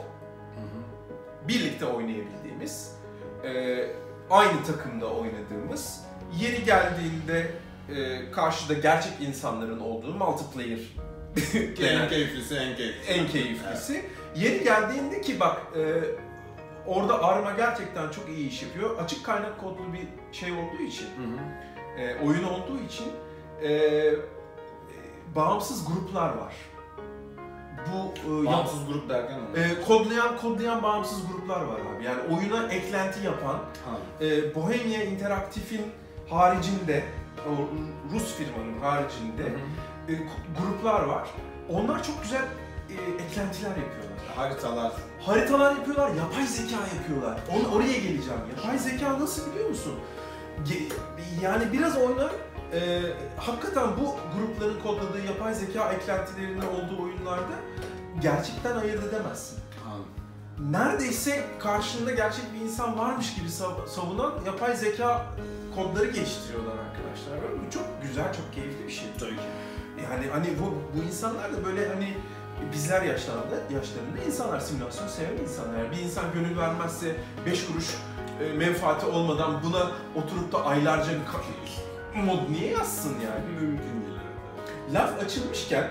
birlikte oynayabildiğimiz, aynı takımda oynadığımız, yeri geldiğinde karşıda gerçek insanların olduğu multiplayer en keyiflisi. Yeri geldiğinde ki bak orada Arma gerçekten çok iyi iş yapıyor. Açık kaynak kodlu bir şey olduğu için, oyun olduğu için bağımsız gruplar var. Bu bağımsız grup derken kodlayan bağımsız gruplar var abi. Yani oyuna eklenti yapan, Bohemia Interactive'in haricinde, o Rus firmanın haricinde gruplar var. Onlar çok güzel eklentiler yapıyorlar. Haritalar yapıyorlar, yapay zeka yapıyorlar. Oraya geleceğim. Yapay zeka nasıl biliyor musun? Yani biraz oynar, hakikaten bu grupların kodladığı yapay zeka eklentilerinin olduğu oyunlarda gerçekten ayırt edemezsin. Neredeyse karşında gerçek bir insan varmış gibi savunan yapay zeka kodları geliştiriyorlar arkadaşlar. Bu çok güzel, çok keyifli bir şey. Tabii ki. Yani hani bu insanlar da böyle hani bizler yaşlarında insanlar, simülasyon seven insanlar. Yani bir insan gönül vermezse 5 kuruş menfaati olmadan buna oturup da aylarca bir mod niye yazsın yani? Mümkün değil. Laf açılmışken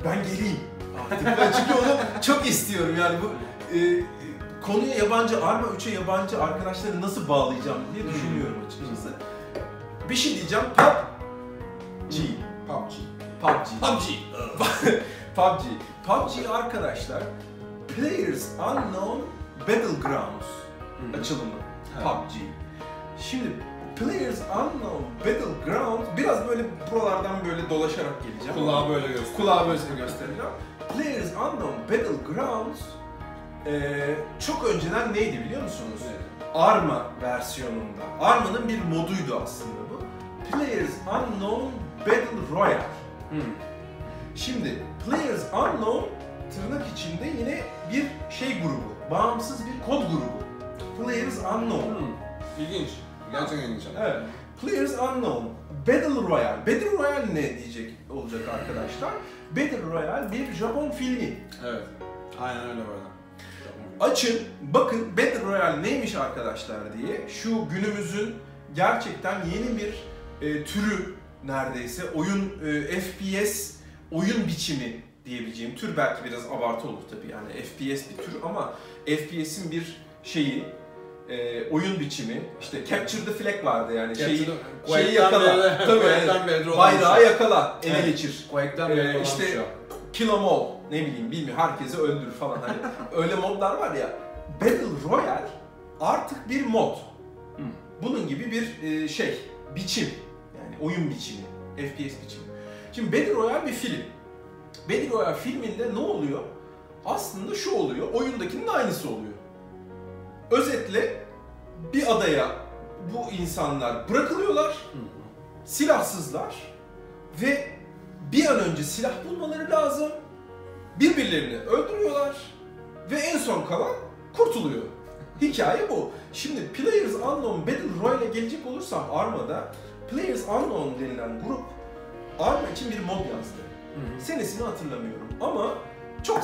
ben geleyim. Ben çünkü onu çok istiyorum yani bu konuya yabancı, Arma 3'e yabancı arkadaşları nasıl bağlayacağım diye düşünüyorum açıkçası. Bir şey diyeceğim, PUBG arkadaşlar, Players Unknown Battlegrounds açılımı PUBG. Şimdi Players Unknown Battleground biraz böyle buralardan böyle dolaşarak geleceğim. Kulağa böyle göstereceğim. Players Unknown Battlegrounds çok önceden neydi biliyor musunuz? Arma versiyonunda. Arma'nın bir moduydu aslında bu. Players Unknown Battle Royale. Şimdi Players Unknown tırnak içinde yine bir şey grubu. Bağımsız bir kod grubu. Players Unknown. İlginç. Gerçekten ilginç. Evet. Players Unknown. Battle Royale. Battle Royale ne diyecek olacak arkadaşlar? Battle Royale bir Japon filmi. Evet. Aynen öyle böyle. Açın, bakın Battle Royale neymiş arkadaşlar diye. Şu günümüzün gerçekten yeni bir türü neredeyse. Oyun, FPS oyun biçimi diyebileceğim tür, belki biraz abartı olur tabii yani FPS bir tür ama FPS'in bir şeyi, oyun biçimi, işte Capture the Flag vardı yani şeyi yakala, tabii bayrağı yakala, ele geçir, işte kill 'em all, ne bilmiyorum herkesi öldür falan hani öyle modlar var ya. Battle Royale artık bir mod, bunun gibi bir biçim yani oyun biçimi, FPS biçimi. Şimdi Battle Royale bir film. Battle Royale filminde ne oluyor? Aslında şu oluyor, oyundakinin aynısı oluyor. Özetle bir adaya bu insanlar bırakılıyorlar, silahsızlar ve bir an önce silah bulmaları lazım. Birbirlerini öldürüyorlar ve en son kalan kurtuluyor. Hikaye bu. Şimdi Players Unknown Battle Royale'e gelecek olursam Arma'da, Players Unknown denilen grup Arma için bir mod yazdı. Senesini hatırlamıyorum ama çok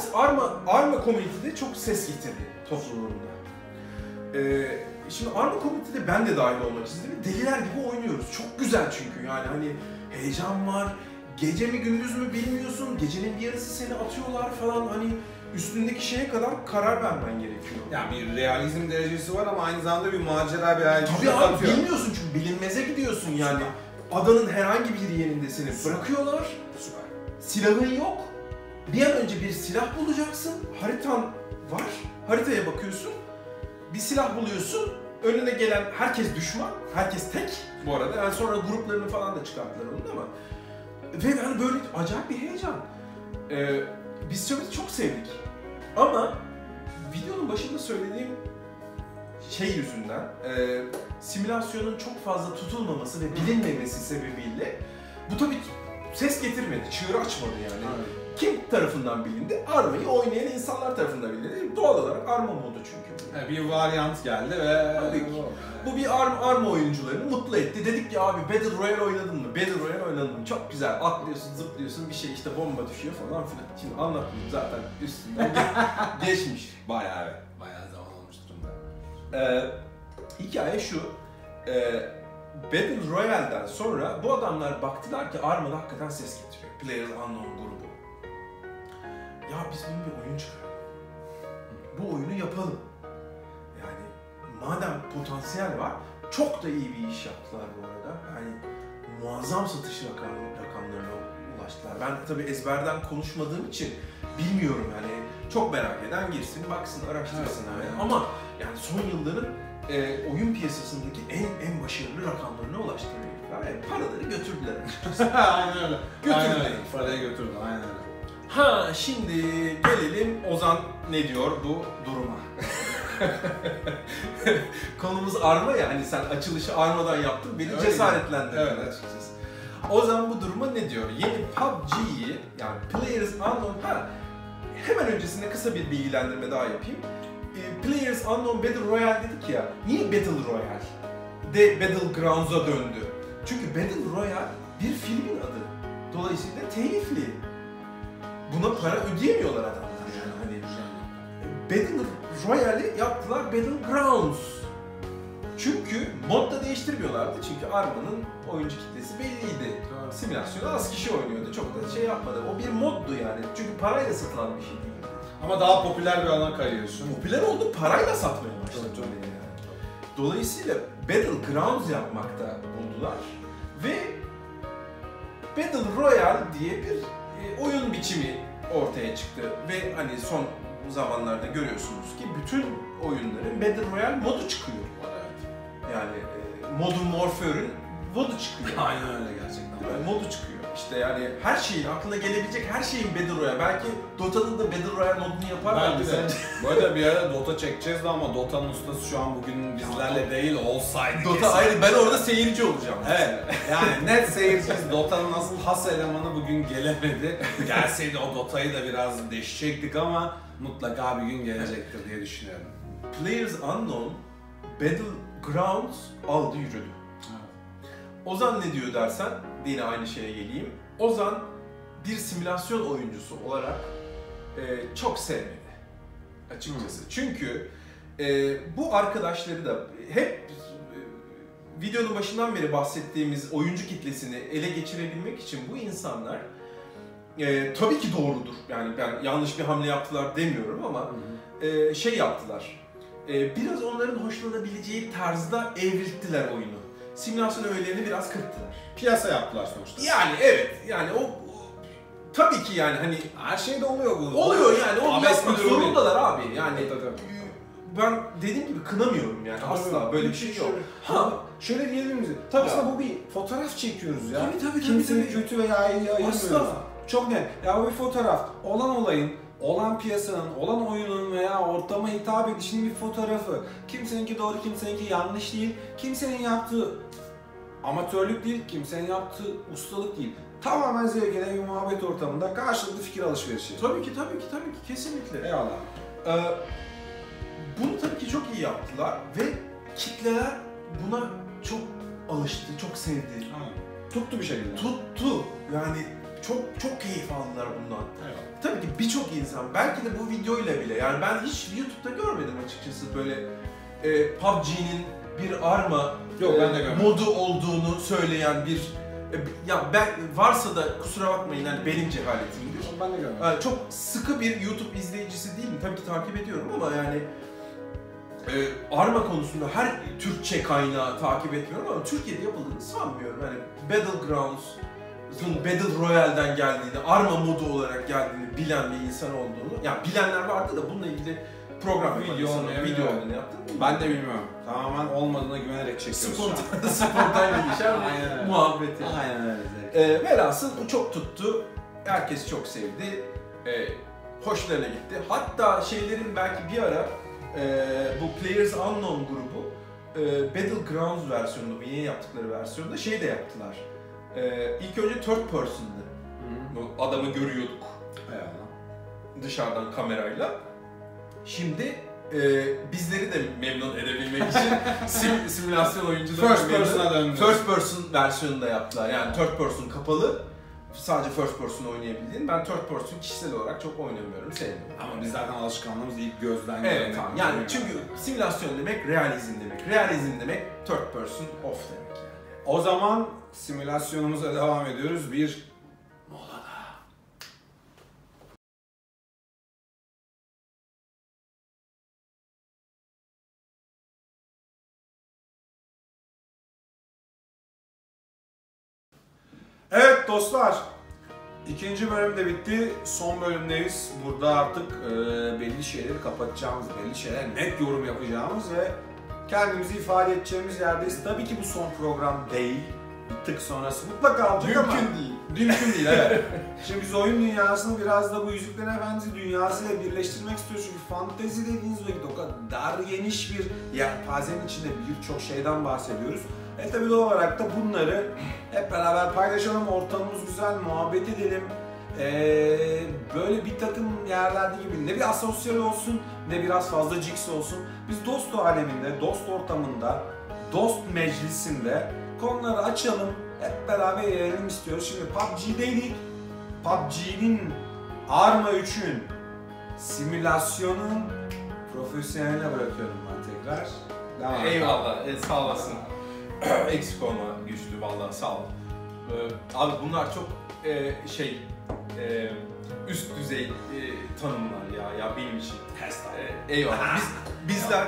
Arma Community'de çok ses getirdi topluluğunda. Şimdi Arma Community'de ben de dahil olmak istedim. Deliler gibi oynuyoruz. Çok güzel çünkü yani hani heyecan var. Gece mi gündüz mü bilmiyorsun. Gecenin bir yarısı seni atıyorlar falan hani üstündeki şeye kadar karar vermen gerekiyor. Yani bir realizm derecesi var ama aynı zamanda bir macera, bir hayal gücü katıyor. Tabii abi bilmiyorsun çünkü bilinmeze gidiyorsun yani. Adanın herhangi bir yerinde seni bırakıyorlar. Süper. Silahın yok. Bir an önce bir silah bulacaksın. Haritan var. Haritaya bakıyorsun. Bir silah buluyorsun. Önüne gelen herkes düşman. Herkes tek. Bu arada yani sonra gruplarını falan da çıkarttılar onun ama. Ve hani böyle acayip bir heyecan. Biz çok sevdik. Ama videonun başında söylediğim şey yüzünden, simülasyonun çok fazla tutulmaması ve bilinmemesi sebebiyle bu tabii ses getirmedi, çığır açmadı yani. Evet. Kim tarafından bilindi? Arma'yı oynayan insanlar tarafından bilindi. Doğal olarak Arma modu çünkü. Yani bir varyant geldi ve bu bir Arma oyuncularını mutlu etti. Dedik ki abi Battle Royale oynadın mı? Battle Royale oynadın mı? Çok güzel. Atlıyorsun, zıplıyorsun, bir şey işte bomba düşüyor falan filan. Şimdi anlatmayayım zaten üstünden geçmiş. Bayağı zaman olmuş durumda. Hikaye şu. Battle Royale'den sonra bu adamlar baktılar ki Arma'da hakikaten ses getiriyor. Players Unknown grubu. Ya biz bunu bir oyun çıkaralım. Bu oyunu yapalım. potansiyel var. Çok da iyi bir iş yaptılar bu arada. Yani muazzam satış rakamlarına ulaştılar. Ben tabii ezberden konuşmadığım için bilmiyorum yani. Çok merak eden girsin, baksın, araştırsın. Evet. Ama yani son yılların oyun piyasasındaki en başarılı rakamlarına ulaştılar. Yani paraları götürdüler açıkçası. Aynen öyle. Götürdüler. Aynen öyle. Parayı götürdü, aynen öyle. Ha şimdi gelelim Ozan ne diyor bu duruma. Konumuz arma ya, hani sen açılışı armadan yaptın, beni Öyle cesaretlendirdin evet. açıkçası. Ozan bu duruma ne diyor? Yeni PUBG'yi, yani Players Unknown, hemen öncesinde kısa bir bilgilendirme daha yapayım. Players Unknown Battle Royale dedik ya, niye Battle Royale de Battlegrounds'a döndü? Çünkü Battle Royale bir filmin adı. Dolayısıyla telifli. Buna para ödeyemiyorlar adamlar yani. Hani Battle Royale'i yaptılar Battlegrounds. Çünkü mod da değiştirmiyorlardı. Çünkü Arma'nın oyuncu kitlesi belliydi. Simülasyonu az kişi oynuyordu. Çok da şey yapmadı. O bir moddu yani. Çünkü parayla satılan bir şey değildi. Ama daha popüler bir alana kayıyorsun. Popüler oldu, parayla satmaya başladı. Tabii. Yani. Dolayısıyla Battlegrounds yapmakta buldular. Ve Battle Royale diye bir oyun biçimi ortaya çıktı. Ve hani son zamanlarda görüyorsunuz ki bütün oyunların Battle Royale modu çıkıyor. Yani Modern Warfare'ın modu çıkıyor. Aynen öyle gerçekten. Değil mi? Modu çıkıyor. İşte yani her şeyin, aklına gelebilecek her şeyin Battle Royale. Belki Dota'da da Battle Royale modunu yaparlar. Belki de. Bu arada bir ara Dota çekeceğiz de ama Dota'nın ustası şu an bugün bizlerle değil, olsaydı Dota kesin. ayrı, ben orada seyirci olacağım. Evet, yani net seyirciyiz. Dota'nın nasıl has elemanı bugün gelemedi. Gelseydi o Dota'yı da biraz deşecektik ama mutlaka bir gün gelecektir diye düşünüyorum. Players Unknown Battlegrounds aldı yürüdü. Ozan ne diyor dersen, yine aynı şeye geleyim. Ozan bir simülasyon oyuncusu olarak çok sevmedi açıkçası. Çünkü bu arkadaşları da hep videonun başından beri bahsettiğimiz oyuncu kitlesini ele geçirebilmek için bu insanlar tabii ki doğrudur. Yani ben yanlış bir hamle yaptılar demiyorum ama şey yaptılar. Biraz onların hoşlanabileceği tarzda evrilttiler oyunu. Simülasyon öğelerini biraz kırptılar. Piyasa yaptılar sonuçta. Yani evet, yani o tabii ki yani hani Her şeyde oluyor bu. oluyor yani, onu Abes yapmak bir durum değil. zorundalar abi. Yani Tabii. ben dediğim gibi kınamıyorum yani, asla böyle bir şey yok. Ha, şöyle diyebilir miyiz? Tabii. Aslında bu bir fotoğraf çekiyoruz ya. Tabii. Kimsenin kötü veya iyi ayırmıyoruz. Asla. Çok net. Ya bu bir fotoğraf. Olan olayın, olan piyasanın, olan oyunun veya ortama hitap edişinin bir fotoğrafı. Kimseninki doğru, kimseninki yanlış değil. Kimsenin yaptığı amatörlük değil, kimsenin yaptığı ustalık değil. Tamamen zevkine bir muhabbet ortamında karşılıklı fikir alışverişi. Tabii ki, kesinlikle. Eyvallah. Bunu tabii ki çok iyi yaptılar ve kitleler buna çok alıştı, çok sevdi. Tuttu bir şekilde. Tuttu. Yani çok keyif aldılar bundan. Eyvallah. Tabii ki birçok insan, belki de bu videoyla bile, yani ben hiç YouTube'da görmedim açıkçası böyle PUBG'nin bir arma Yok, ben de görmedim. modu olduğunu söyleyen bir ya ben varsa da kusura bakmayın, yani benim cehaletimdir. Ben de görmedim. Yani çok sıkı bir YouTube izleyicisi değilim. Tabii ki takip ediyorum ama yani arma konusunda her Türkçe kaynağı takip etmiyorum ama Türkiye'de yapıldığını sanmıyorum. Yani Battlegrounds'ın Battle Royale'den geldiğini, arma modu olarak geldiğini bilen bir insan olduğunu, yani bilenler vardı da bununla ilgili program Video olduğunu yaptım. Ben de bilmiyorum. Tamamen olmadığına güvenerek çekiyoruz şu an. Spontan bir Aynen öyle. muhabbet yani. Aynen öyle. Velhasıl bu çok tuttu. Herkes çok sevdi. Hoşlarına gitti. Hatta şeylerin belki bir ara bu Players Unknown grubu Battlegrounds versiyonunda, bu yeni yaptıkları versiyonda şey de yaptılar. İlk önce third person'dı. O adamı görüyorduk dışarıdan kamerayla. Şimdi bizleri de memnun edebilmek için simülasyon oyuncuları First person'a döndü. First person versiyonunu da yaptılar. Yani third person kapalı. Sadece first person oynayabildiğin. Ben third person kişisel olarak çok oynamıyorum, sevmiyorum. Ama biz zaten alışkanlığımız ilk gözden Evet, gelene. tamam. Yani çünkü simülasyon demek realizm demek. Realizm demek third person off demek yani. O zaman simülasyonumuza devam ediyoruz. Bir Evet dostlar, ikinci bölüm de bitti. Son bölümdeyiz. Burada artık belli şeyleri kapatacağımız, belli şeyler net yorum yapacağımız ve kendimizi ifade edeceğimiz yerdeyiz. Tabii ki bu son program değil. Bir tık sonrası mutlaka olacak ama Mümkün değil. mümkün değil, evet. Şimdi biz oyun dünyasını biraz da bu Yüzüklerin Efendisi dünyasıyla birleştirmek istiyoruz. Çünkü fantezi dediğiniz vakit o kadar geniş bir yelpazenin içinde birçok şeyden bahsediyoruz. Tabii doğal olarak da bunları hep beraber paylaşalım, ortamımız güzel, muhabbet edelim. Böyle bir takım yerlerde gibi ne bir asosyal olsun ne biraz fazla jigs olsun. Biz dost aleminde, dost ortamında, dost meclisinde konuları açalım, hep beraber yayalım istiyoruz. Şimdi PUBG'deydik. PUBG'nin Arma 3'ün simülasyonun profesyoneline bırakıyorum ben tekrar. Devam. Eyvallah, sağ olasın. Eksik olma güçlü, vallahi sağ ol. Abi bunlar çok üst düzey tanımlar ya benim için. Eyvallah. Bizler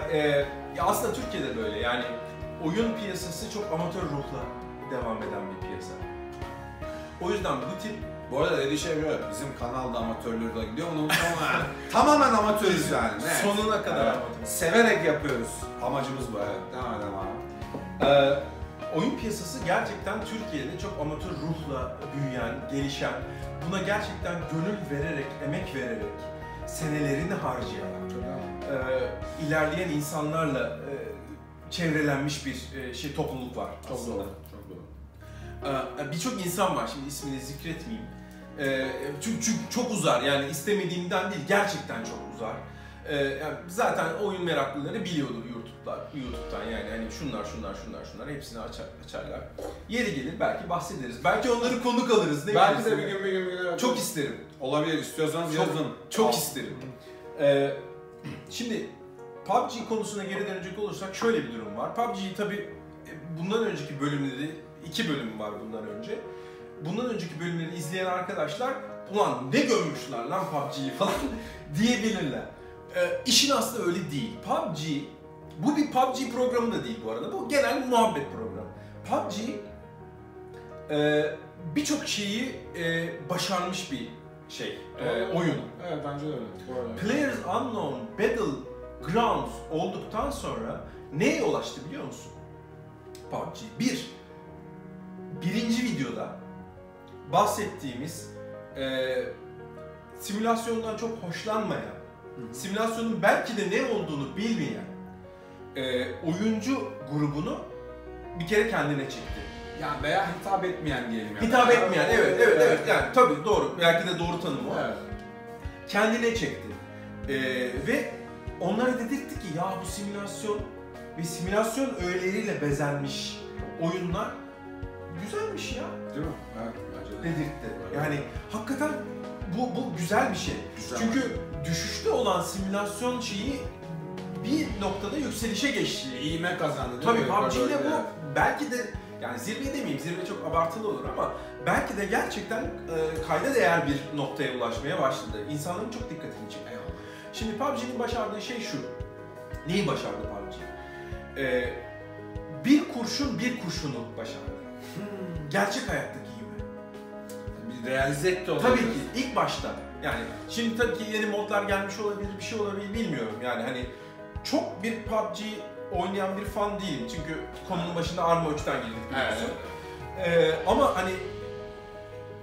ya aslında Türkiye'de böyle yani oyun piyasası çok amatör ruhla devam eden bir piyasa. O yüzden bu tip Bu arada dediği şey böyle, bizim kanalda amatörlüğe de gidiyor, onu unutma. Tamamen amatörüz yani. Evet. sonuna kadar Evet. amatör. Severek yapıyoruz. Amacımız bu, evet. Devam edelim abi. Oyun piyasası gerçekten Türkiye'de çok amatör ruhla büyüyen, gelişen, buna gerçekten gönül vererek, emek vererek, senelerini harcayan, ilerleyen insanlarla çevrelenmiş bir topluluk var aslında. Çok doğru. Birçok insan var, şimdi ismini zikretmeyeyim. Çünkü çok uzar, yani istemediğimden değil, gerçekten çok uzar. Yani zaten oyun meraklıları biliyordur YouTube'dan yani hani şunlar hepsini açarlar. Yeri gelir belki bahsederiz. Belki onları konuk alırız. Ne Belki de bilirsin? bir gün Çok isterim. olabilir. İstiyorsanız yazın. Çok isterim. Şimdi PUBG konusuna geri dönecek olursak şöyle bir durum var. PUBG'yi tabii bundan önceki bölümleri, 2 bölüm var bundan önce. Bundan önceki bölümleri izleyen arkadaşlar ulan ne gömmüşler lan PUBG'yi falan diyebilirler. İşin aslında öyle değil. PUBG, bu bir PUBG programı da değil bu arada. Bu genel bir muhabbet programı. PUBG birçok şeyi başarmış bir oyun. Evet, bence de öyle. Bu arada. Players Unknown Battlegrounds olduktan sonra neye ulaştı biliyor musun? PUBG. Birinci videoda bahsettiğimiz simülasyondan çok hoşlanmayan, simülasyonun belki de ne olduğunu bilmeyen oyuncu grubunu bir kere kendine çekti. Yani veya hitap etmeyen diyelim yani. Hitap etmeyen, evet. Yani tabii doğru, belki de doğru tanım o. Evet. Kendine çekti. Ve onlara dedirtti ki ya bu simülasyon ve simülasyon öğeleriyle bezenmiş oyunlar güzelmiş ya. Değil mi? Evet, bence de. Dedirtti. Yani hakikaten bu güzel bir şey. Güzel. Çünkü düşüşte olan simülasyon şeyi bir noktada yükselişe geçti. İğme kazandı. Tabii değil mi? PUBG'de bu Evet. belki de yani zirve demeyeyim, zirve çok abartılı olur ama belki de gerçekten kayda değer bir noktaya ulaşmaya başladı. İnsanların çok dikkatini çekiyor. Şimdi PUBG'nin başardığı şey şu. Neyi başardı PUBG? Bir kurşun bir kurşunu başardı. Gerçek hayattaki gibi. Bir realize etti onu. Tabii ki ilk başta. Yani şimdi tabii ki yeni modlar gelmiş olabilir, bir şey olabilir bilmiyorum. Yani hani çok bir PUBG oynayan bir fan değilim. Çünkü konunun başında Arma 3'ten girdik biliyorsun. Evet. Ama hani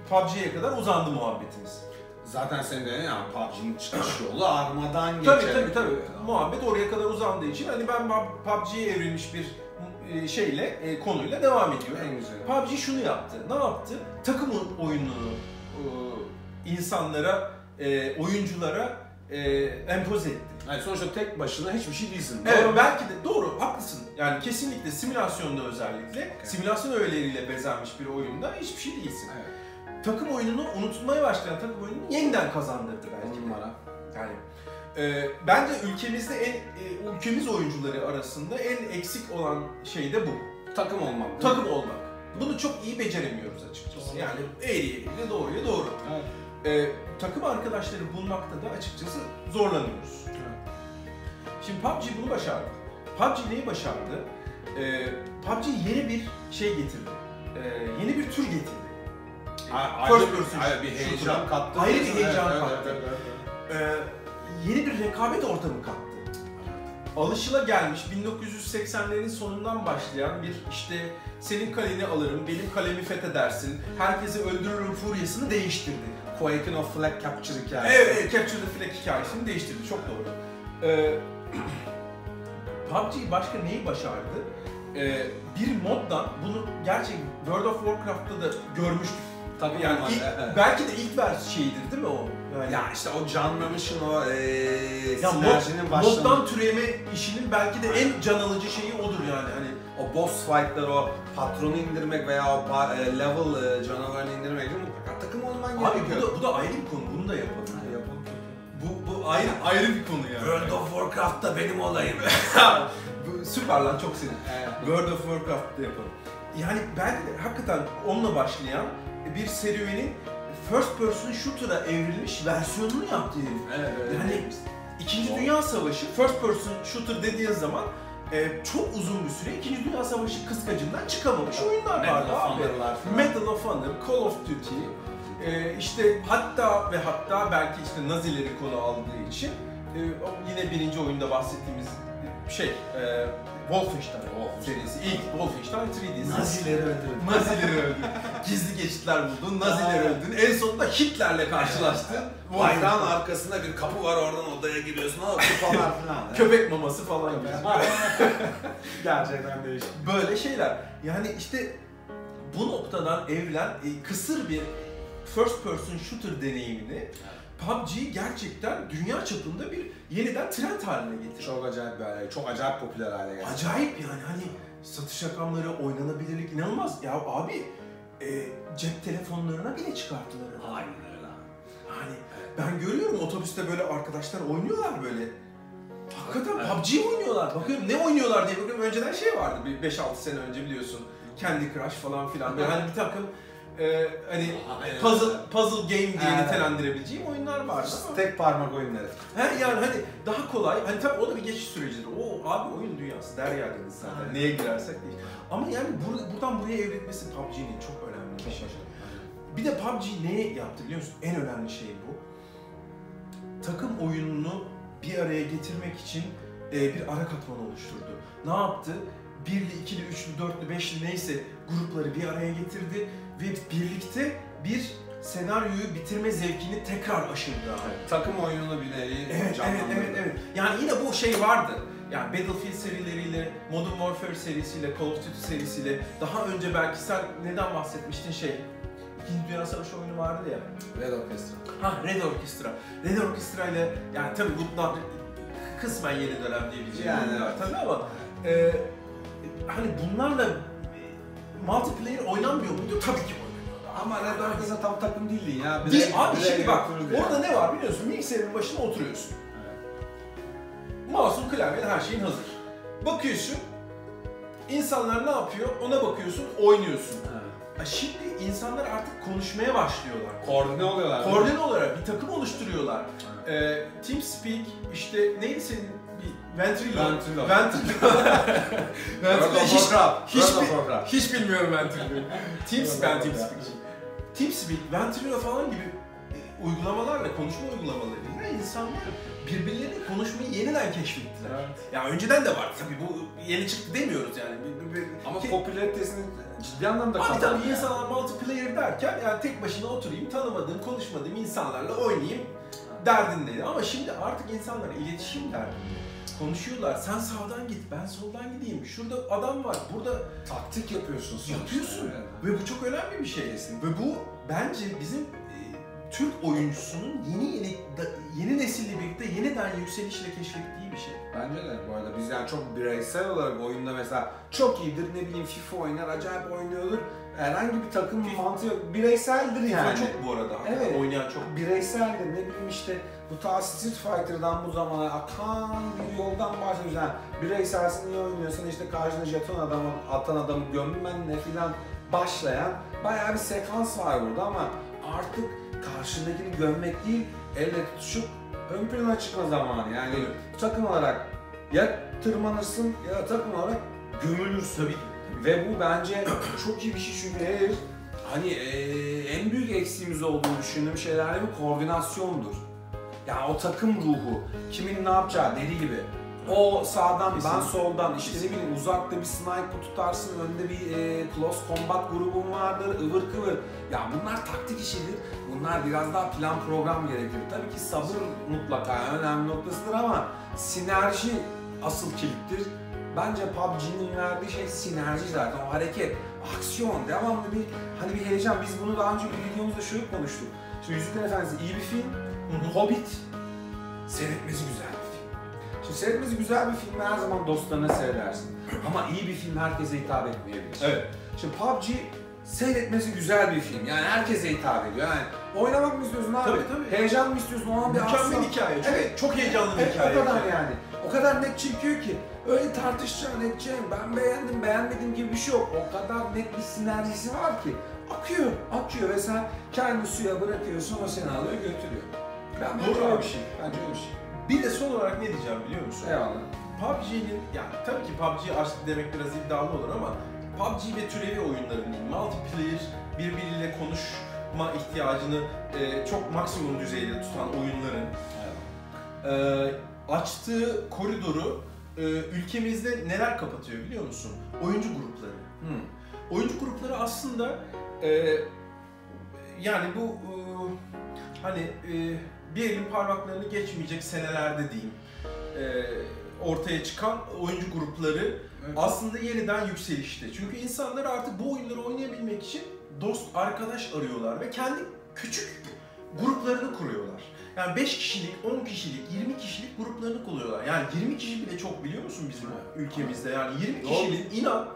PUBG'ye kadar uzandı muhabbetimiz. Zaten senin de yani PUBG'nin çıkış yolu Arma'dan geçer. Tabii. Muhabbet oraya kadar uzandığı için hani ben PUBG'ye evrilmiş bir konuyla devam ediyorum. En güzel. PUBG şunu yaptı. Ne yaptı? Takım oyununu insanlara, oyunculara empoze etti. Yani sonuçta tek başına hiçbir şey değilsin. Evet, belki de doğru, haklısın. Yani kesinlikle simülasyonda özellikle, simülasyon öğeleriyle bezenmiş bir oyunda hiçbir şey değilsin. Evet. Takım oyununu, unutulmaya başlayan takım oyununu yeniden kazandırdı belki. Numara. Yani bence ülkemizde ülkemiz oyuncuları arasında en eksik olan şey de bu. Takım olmak. Takım olmak. Bunu çok iyi beceremiyoruz açıkçası. Yani eğriye doğruya doğru. Evet. Takım arkadaşları bulmakta da açıkçası zorlanıyoruz. Evet. Şimdi PUBG bunu başardı. PUBG neyi başardı? PUBG yeni bir şey getirdi. Yeni bir tür getirdi. First person bir heyecan kattı. Ayrı bir heyecan kattı. Yeni bir rekabet ortamı kattı. Alışılagelmiş 1980'lerin sonundan başlayan bir işte senin kaleni alırım, benim kalemi fethedersin, herkesi öldürürüm furyasını değiştirdi. Quaking of Flag Capture hikayesi. Evet, Capture the Flag hikayesini değiştirdi. Çok doğru. PUBG başka neyi başardı? Bir moddan bunu gerçekten World of Warcraft'ta da görmüştük. Tabii yani belki de ilk şeyidir değil mi o? Yani ya işte o canlamışın o sinerjinin başlaması. Moddan türeme işinin belki de en can alıcı şeyi odur yani. Hani o boss fight'lar, o patronu indirmek veya o level canavarını indirmek için mutlaka takım olman gerekiyor. Abi bu da ayrı bir konu. Bunu da yapalım. Bu ayrı bir konu yani. World of Warcraft'ta benim olayım. Süper lan, çok sevdim. World of Warcraft'ta yapalım. Yani belki de hakikaten onunla başlayan bir serüvenin first person shooter'a evrilmiş versiyonunu yaptı herif. Evet. Yani İkinci Dünya Savaşı first person shooter dediğin zaman çok uzun bir süre İkinci Dünya Savaşı kıskacından çıkamamış oyunlar vardı abi. Medal of Honor, Call of Duty, işte hatta belki işte Nazileri konu aldığı için yine birinci oyunda bahsettiğimiz Wolfenstein serisi. İlk Wolfenstein 3D. Nazileri öldürdün. Gizli geçitler buldun, Nazileri öldürdün. En sonunda Hitler'le karşılaştın. Bayrağın arkasında bir kapı var, oradan odaya giriyorsun ama kupalar falan. Köpek maması falan gibi. Gerçekten değişik. Böyle şeyler. Yani işte bu noktadan evrilen kısır bir first person shooter deneyimini PUBG gerçekten dünya çapında bir yeniden trend haline getirdi. Çok acayip popüler hale geldi. Acayip yani, hani satış rakamları, oynanabilirlik inanılmaz. Ya abi cep telefonlarına bile çıkarttılar. Aynen öyle. Hani ben görüyorum otobüste böyle arkadaşlar oynuyorlar böyle. Hakikaten PUBG oynuyorlar. Bakıyorum ne oynuyorlar diye bakıyorum. Önceden vardı bir 5-6 sene önce biliyorsun. Candy Crush falan filan. Böyle hani bir takım hani puzzle game diye nitelendirebileceğim oyunlar vardı. Tek parmak oyunları. Yani hani daha kolay. Hani tabii o da bir geçiş sürecidir. O abi oyun dünyası derya deniz zaten. Neye girersek değil. Ama yani buradan buraya evrilmesi PUBG'nin çok önemli bir şey. Bir de PUBG ne yaptı biliyor musun? En önemli şey bu. Takım oyununu bir araya getirmek için bir ara katman oluşturdu. Ne yaptı? Birli, ikili, üçlü, dörtlü, beşli neyse grupları bir araya getirdi ve birlikte bir senaryoyu bitirme zevkini tekrar aşırdı abi. Takım oyununu bir nevi canlandırdı. Evet. Yani yine bu vardı. Yani Battlefield serileriyle, Modern Warfare serisiyle, Call of Duty serisiyle, daha önce belki sen neden bahsetmiştin İkinci Dünya Savaşı oyunu vardı ya. Red Orchestra. Red Orchestra. Red Orchestra ile yani tabii bunlar kısmen yeni dönem diyebileceğim oyunlar tabii ama hani bunlarla multiplayer oynanmıyor muydu? Tabii ki oynanıyordu. Ama Red Orchestra tam takım değildi ya. Abi şimdi bak, orada ne var biliyorsun? Bilgisayarın başına oturuyorsun. Mouse'un, klavyenin, her şeyin hazır. Bakıyorsun, insanlar ne yapıyor? Ona bakıyorsun, oynuyorsun. Şimdi insanlar artık konuşmaya başlıyorlar. Koordine oluyorlar. Koordine olarak bir takım oluşturuyorlar. TeamSpeak, işte neydi senin Ventrilo. Hiç bilmiyorum Ventrilo'yu. TeamSpeak, Ventrilo falan gibi uygulamalarla, konuşma uygulamalarıyla insanlar birbirleriyle konuşmayı yeniden keşfettiler. Evet. Ya önceden de vardı tabii, bu yeni çıktı demiyoruz yani. Ama popülaritesini ciddi anlamda kazandı. Tabii insanlar multiplayer derken yani tek başına oturayım, tanımadığım, konuşmadığım insanlarla oynayayım derdindeydi. Ama şimdi artık insanlar iletişim derdinde. Konuşuyorlar. Sen sağdan git, ben soldan gideyim. Şurada adam var, burada taktik yapıyorsun. Ve bu çok önemli bir şey. Ve bu bence bizim Türk oyuncusunun yeni nesille birlikte yeniden yükselişle keşfettiği bir şey. Bence de bu arada biz yani çok bireysel olarak oyunda mesela çok iyidir, ne bileyim FIFA oynar, acayip oynuyordur. Herhangi bir takım mantığı yok. Bireyseldir yani. FIFA çok bu arada. Evet. Oynayan çok. Bireyseldir. Ne bileyim işte bu ta Street Fighter'dan bu zamana akan bir yoldan başlıyoruz. Yani bireyselsin, niye oynuyorsun, işte karşına jeton atan adamı gömmenle filan başlayan bayağı bir sekans var burada ama artık karşındakini gömmek değil, elle tutuşup ön plana çıkma zamanı. Yani takım olarak ya tırmanırsın ya takım olarak gömülürsün. Tabii. Ve bu bence çok iyi bir şey çünkü hani en büyük eksiğimiz olduğunu düşündüğüm şeylerde bir koordinasyondur. Yani o takım ruhu, kimin ne yapacağı deli gibi. O sağdan, ben soldan, işte ne bileyim uzakta bir sniper tutarsın, önde bir close combat grubun vardır, ıvır kıvır. Ya bunlar taktik işidir, bunlar biraz daha plan program gerekir. Tabii ki sabır mutlaka önemli noktasıdır ama sinerji asıl kilittir. Bence PUBG'nin verdiği şey sinerji zaten, o hareket, aksiyon, devamlı bir hani bir heyecan. Biz bunu daha önce bir videomuzda şöyle konuştuk. Şimdi Yüzüklerin Efendisi iyi bir film, Hobbit seyretmesi güzel bir film. Şimdi seyretmesi güzel bir film her zaman dostlarına seyredersin. Ama iyi bir film herkese hitap etmeyebilir. Evet. Şimdi PUBG seyretmesi güzel bir film. Yani herkese hitap ediyor. Yani oynamak mı istiyorsun abi? Tabii. Heyecan mı istiyorsun? O an bir mükemmel hikaye. Evet, çok heyecanlı bir hikaye. O kadar yani. O kadar net çekiyor ki. Öyle tartışacaksın, edeceksin. Ben beğendim, beğenmedim gibi bir şey yok. O kadar net bir sinerjisi var ki. Akıyor ve sen kendini suya bırakıyorsun, o seni alıyor, götürüyor. Doğru öyle abi. bir şey. Bence öyle bir şey. Bir de son olarak ne diyeceğim biliyor musun? Eyvallah. PUBG'nin, yani tabii ki PUBG aşk demek biraz iddialı olur ama PUBG ve türevi oyunların multiplayer, birbiriyle konuşma ihtiyacını çok maksimum düzeyde tutan oyunların açtığı koridoru ülkemizde neler kapatıyor biliyor musun? Oyuncu grupları. Oyuncu grupları aslında yani bu hani bir elin parmaklarını geçmeyecek senelerde diyeyim ortaya çıkan oyuncu grupları aslında yeniden yükselişte. Çünkü insanlar artık bu oyunları oynayabilmek için dost, arkadaş arıyorlar ve kendi küçük gruplarını kuruyorlar. Yani 5 kişilik, 10 kişilik, 20 kişilik gruplarını kuruyorlar. Yani 20 kişi bile çok biliyor musun bizim ülkemizde? Yani 20 kişinin inan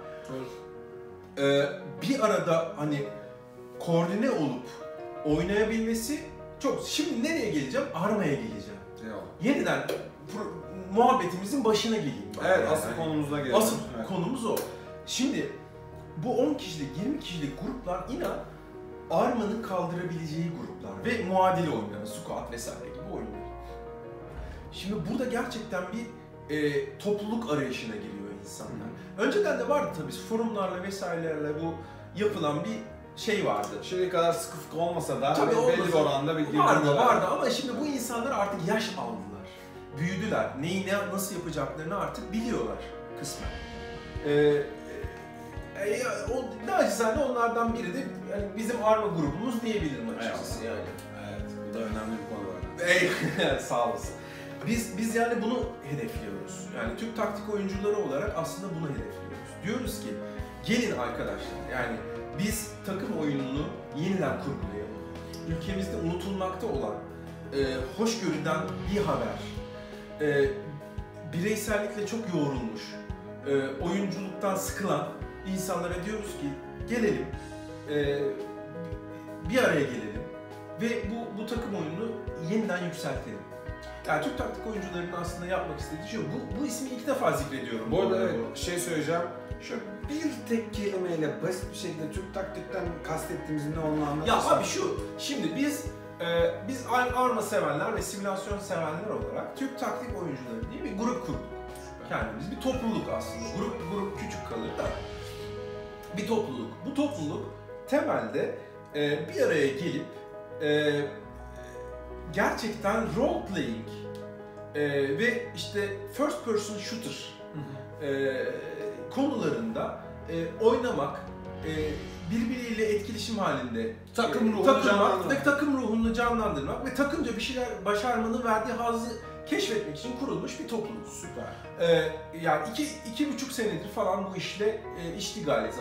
bir arada hani koordine olup oynayabilmesi çok. Şimdi nereye geleceğim? Arma'ya geleceğim. Yeniden muhabbetimizin başına geleyim. Evet, yani. asıl konumuzda gelelim. Asıl konumuz o. Şimdi bu 10 kişilik, 20 kişilik gruplar inan Arma'nın kaldırabileceği gruplar ve muadili oyunları, squat vesaire gibi oyunlar. Şimdi burada gerçekten bir topluluk arayışına giriyor insanlar. Önceden de vardı tabii forumlarla vesairelerle bu yapılan bir şey vardı. Şimdiye kadar sıkı fıkı olmasa da tabii belli bir oranda bir vardı ama şimdi bu insanlar artık yaş aldılar. Büyüdüler. Neyi nasıl yapacaklarını artık biliyorlar kısmen. Naçizane onlardan biri de yani bizim Arma grubumuz diyebilirim açıkçası yani. Evet, bu da önemli bir konu var. Sağ olasın. Biz yani bunu hedefliyoruz. Yani Türk taktik oyuncuları olarak aslında bunu hedefliyoruz. Diyoruz ki gelin arkadaşlar yani biz takım oyununu yeniden kurgulayalım. Ülkemizde unutulmakta olan hoşgörüden bir haber, bireysellikle çok yoğrulmuş, oyunculuktan sıkılan insanlara diyoruz ki gelelim, bir araya gelelim ve bu takım oyununu yeniden yükseltelim. Yani Türk taktik oyuncularının aslında yapmak istediği şey bu ismi ilk defa zikrediyorum. Bu arada şey söyleyeceğim, şöyle bir tek kelimeyle basit bir şekilde Türk taktikten kastettiğimiz ne olduğunu anlatırsan. Ya abi şimdi biz Arma sevenler ve simülasyon sevenler olarak Türk taktik oyuncuları diye bir grup kurduk. Kendimiz bir topluluk aslında. Grup küçük kalır da bir topluluk. Bu topluluk temelde bir araya gelip gerçekten role playing ve işte first person shooter konularında oynamak, birbiriyle etkileşim halinde takım ruhunu canlandırmak ve takımca bir şeyler başarmanın verdiği hazzı keşfetmek için kurulmuş bir topluluk. Süper. Yani 2,5 senedir falan bu işle iştigaliz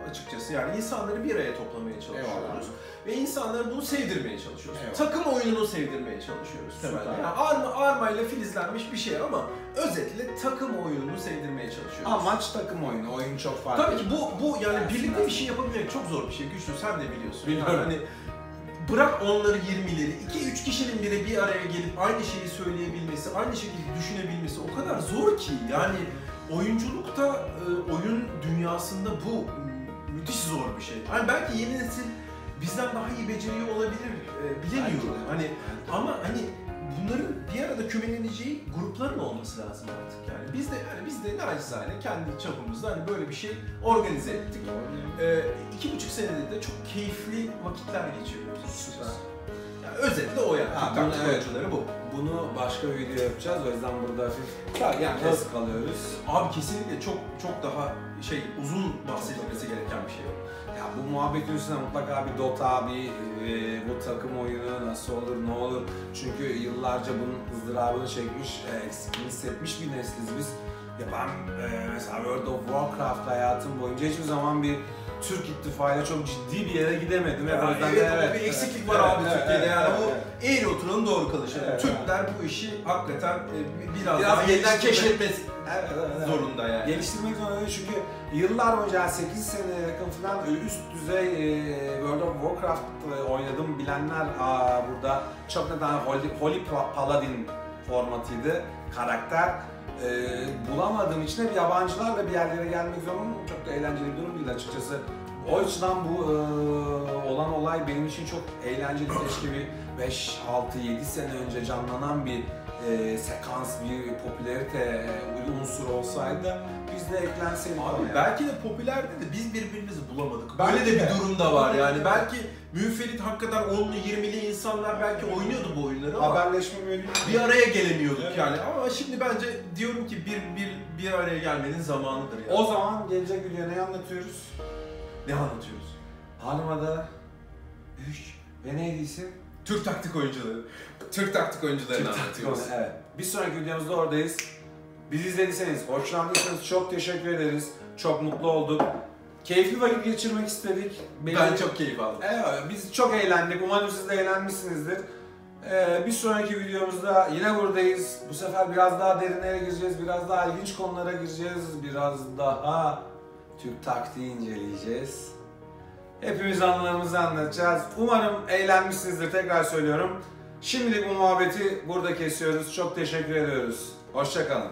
açıkçası. Yani insanları bir araya toplamaya çalışıyoruz. Ve insanlara bunu sevdirmeye çalışıyoruz. Takım oyununu sevdirmeye çalışıyoruz temelde. Yani Arma ile filizlenmiş bir şey ama özetle takım oyununu sevdirmeye çalışıyoruz. Amaç takım oyunu, oyun çok farklı. Tabii ki bu yani birlikte bir şey yapabilmek çok zor bir şey. Güçlü, sen de biliyorsun. Biliyorum. Yani bırak onları 20'leri, 2-3 kişinin bile bir araya gelip aynı şeyi söyleyebilmesi, aynı şekilde düşünebilmesi o kadar zor ki. Yani oyunculukta, oyun dünyasında bu müthiş zor bir şey. Yani belki yeni nesil bizden daha iyi beceriyor olabilir, bilemiyorum. Hani ama hani bunların bir arada kümeleneceği grupların olması lazım artık yani. Biz de naçizane kendi çapımızda hani böyle bir şey organize ettik. 2,5 senedir de çok keyifli vakitler geçiriyoruz. Süper. Yani özetle o yani. Taktik oyuncuları bu. Bunu başka bir video yapacağız. O yüzden burada hafif Yani kes kalıyoruz. Abi kesinlikle çok daha uzun bahsedilmesi gereken bir şey. Ya bu muhabbetin üstüne mutlaka bir Dota, bu takım oyunu nasıl olur, ne olur. Çünkü yıllarca bunun ızdırabını çekmiş, eksikliğini hissetmiş bir nesliz biz. Ya ben mesela World of Warcraft hayatım boyunca hiçbir zaman bir Türk ittifakıyla çok ciddi bir yere gidemedim. Yani evet, bir eksiklik var abi Türkiye'de yani o eğri oturanın doğru kalışı. Türkler bu işi hakikaten biraz daha yeniden keşfetmesi zorunda yani. Geliştirmek zorunda çünkü yıllar boyunca 8 sene yakın falan üst düzey World of Warcraft oynadım bilenler burada çok neden Holy Paladin formatıydı karakter. Bulamadığım için hep yabancılarla bir yerlere gelmek zorundayım. Çok da eğlenceli bir durum değil açıkçası. O açıdan bu olan olay benim için çok eğlenceli. Keşke bir 5, 6, 7 sene önce canlanan bir sekans, bir popülarite unsur olsaydı biz de eklenseydik. Abi yani. belki de popülerdi de biz birbirimizi bulamadık. Belki Böyle de de. bir durum da var yani. Belki müferit hakikaten 10'lu 20'li insanlar belki oynuyordu bu oyunları ama Haberleşme bir araya gelemiyorduk yani. Ama şimdi bence diyorum ki bir araya gelmenin zamanıdır yani. O zaman gelecek videoya ne anlatıyoruz? Ne anlatıyoruz? Armada 3 ve neydi isim? Türk taktik oyuncuları. Türk taktik oyuncularını anlatıyoruz. Evet. Bir sonraki videomuzda oradayız. Bizi izlediyseniz, hoşlandıysanız çok teşekkür ederiz. Çok mutlu olduk. Keyifli vakit geçirmek istedik. Ben çok keyif aldım. Evet, biz çok eğlendik. Umarım siz de eğlenmişsinizdir. Bir sonraki videomuzda yine buradayız. Bu sefer biraz daha derinlere gireceğiz. Biraz daha ilginç konulara gireceğiz. Biraz daha Türk taktiği inceleyeceğiz. Hepimiz anılarımızı anlatacağız. Umarım eğlenmişsinizdir. Tekrar söylüyorum. Şimdilik bu muhabbeti burada kesiyoruz. Çok teşekkür ediyoruz. Hoşça kalın.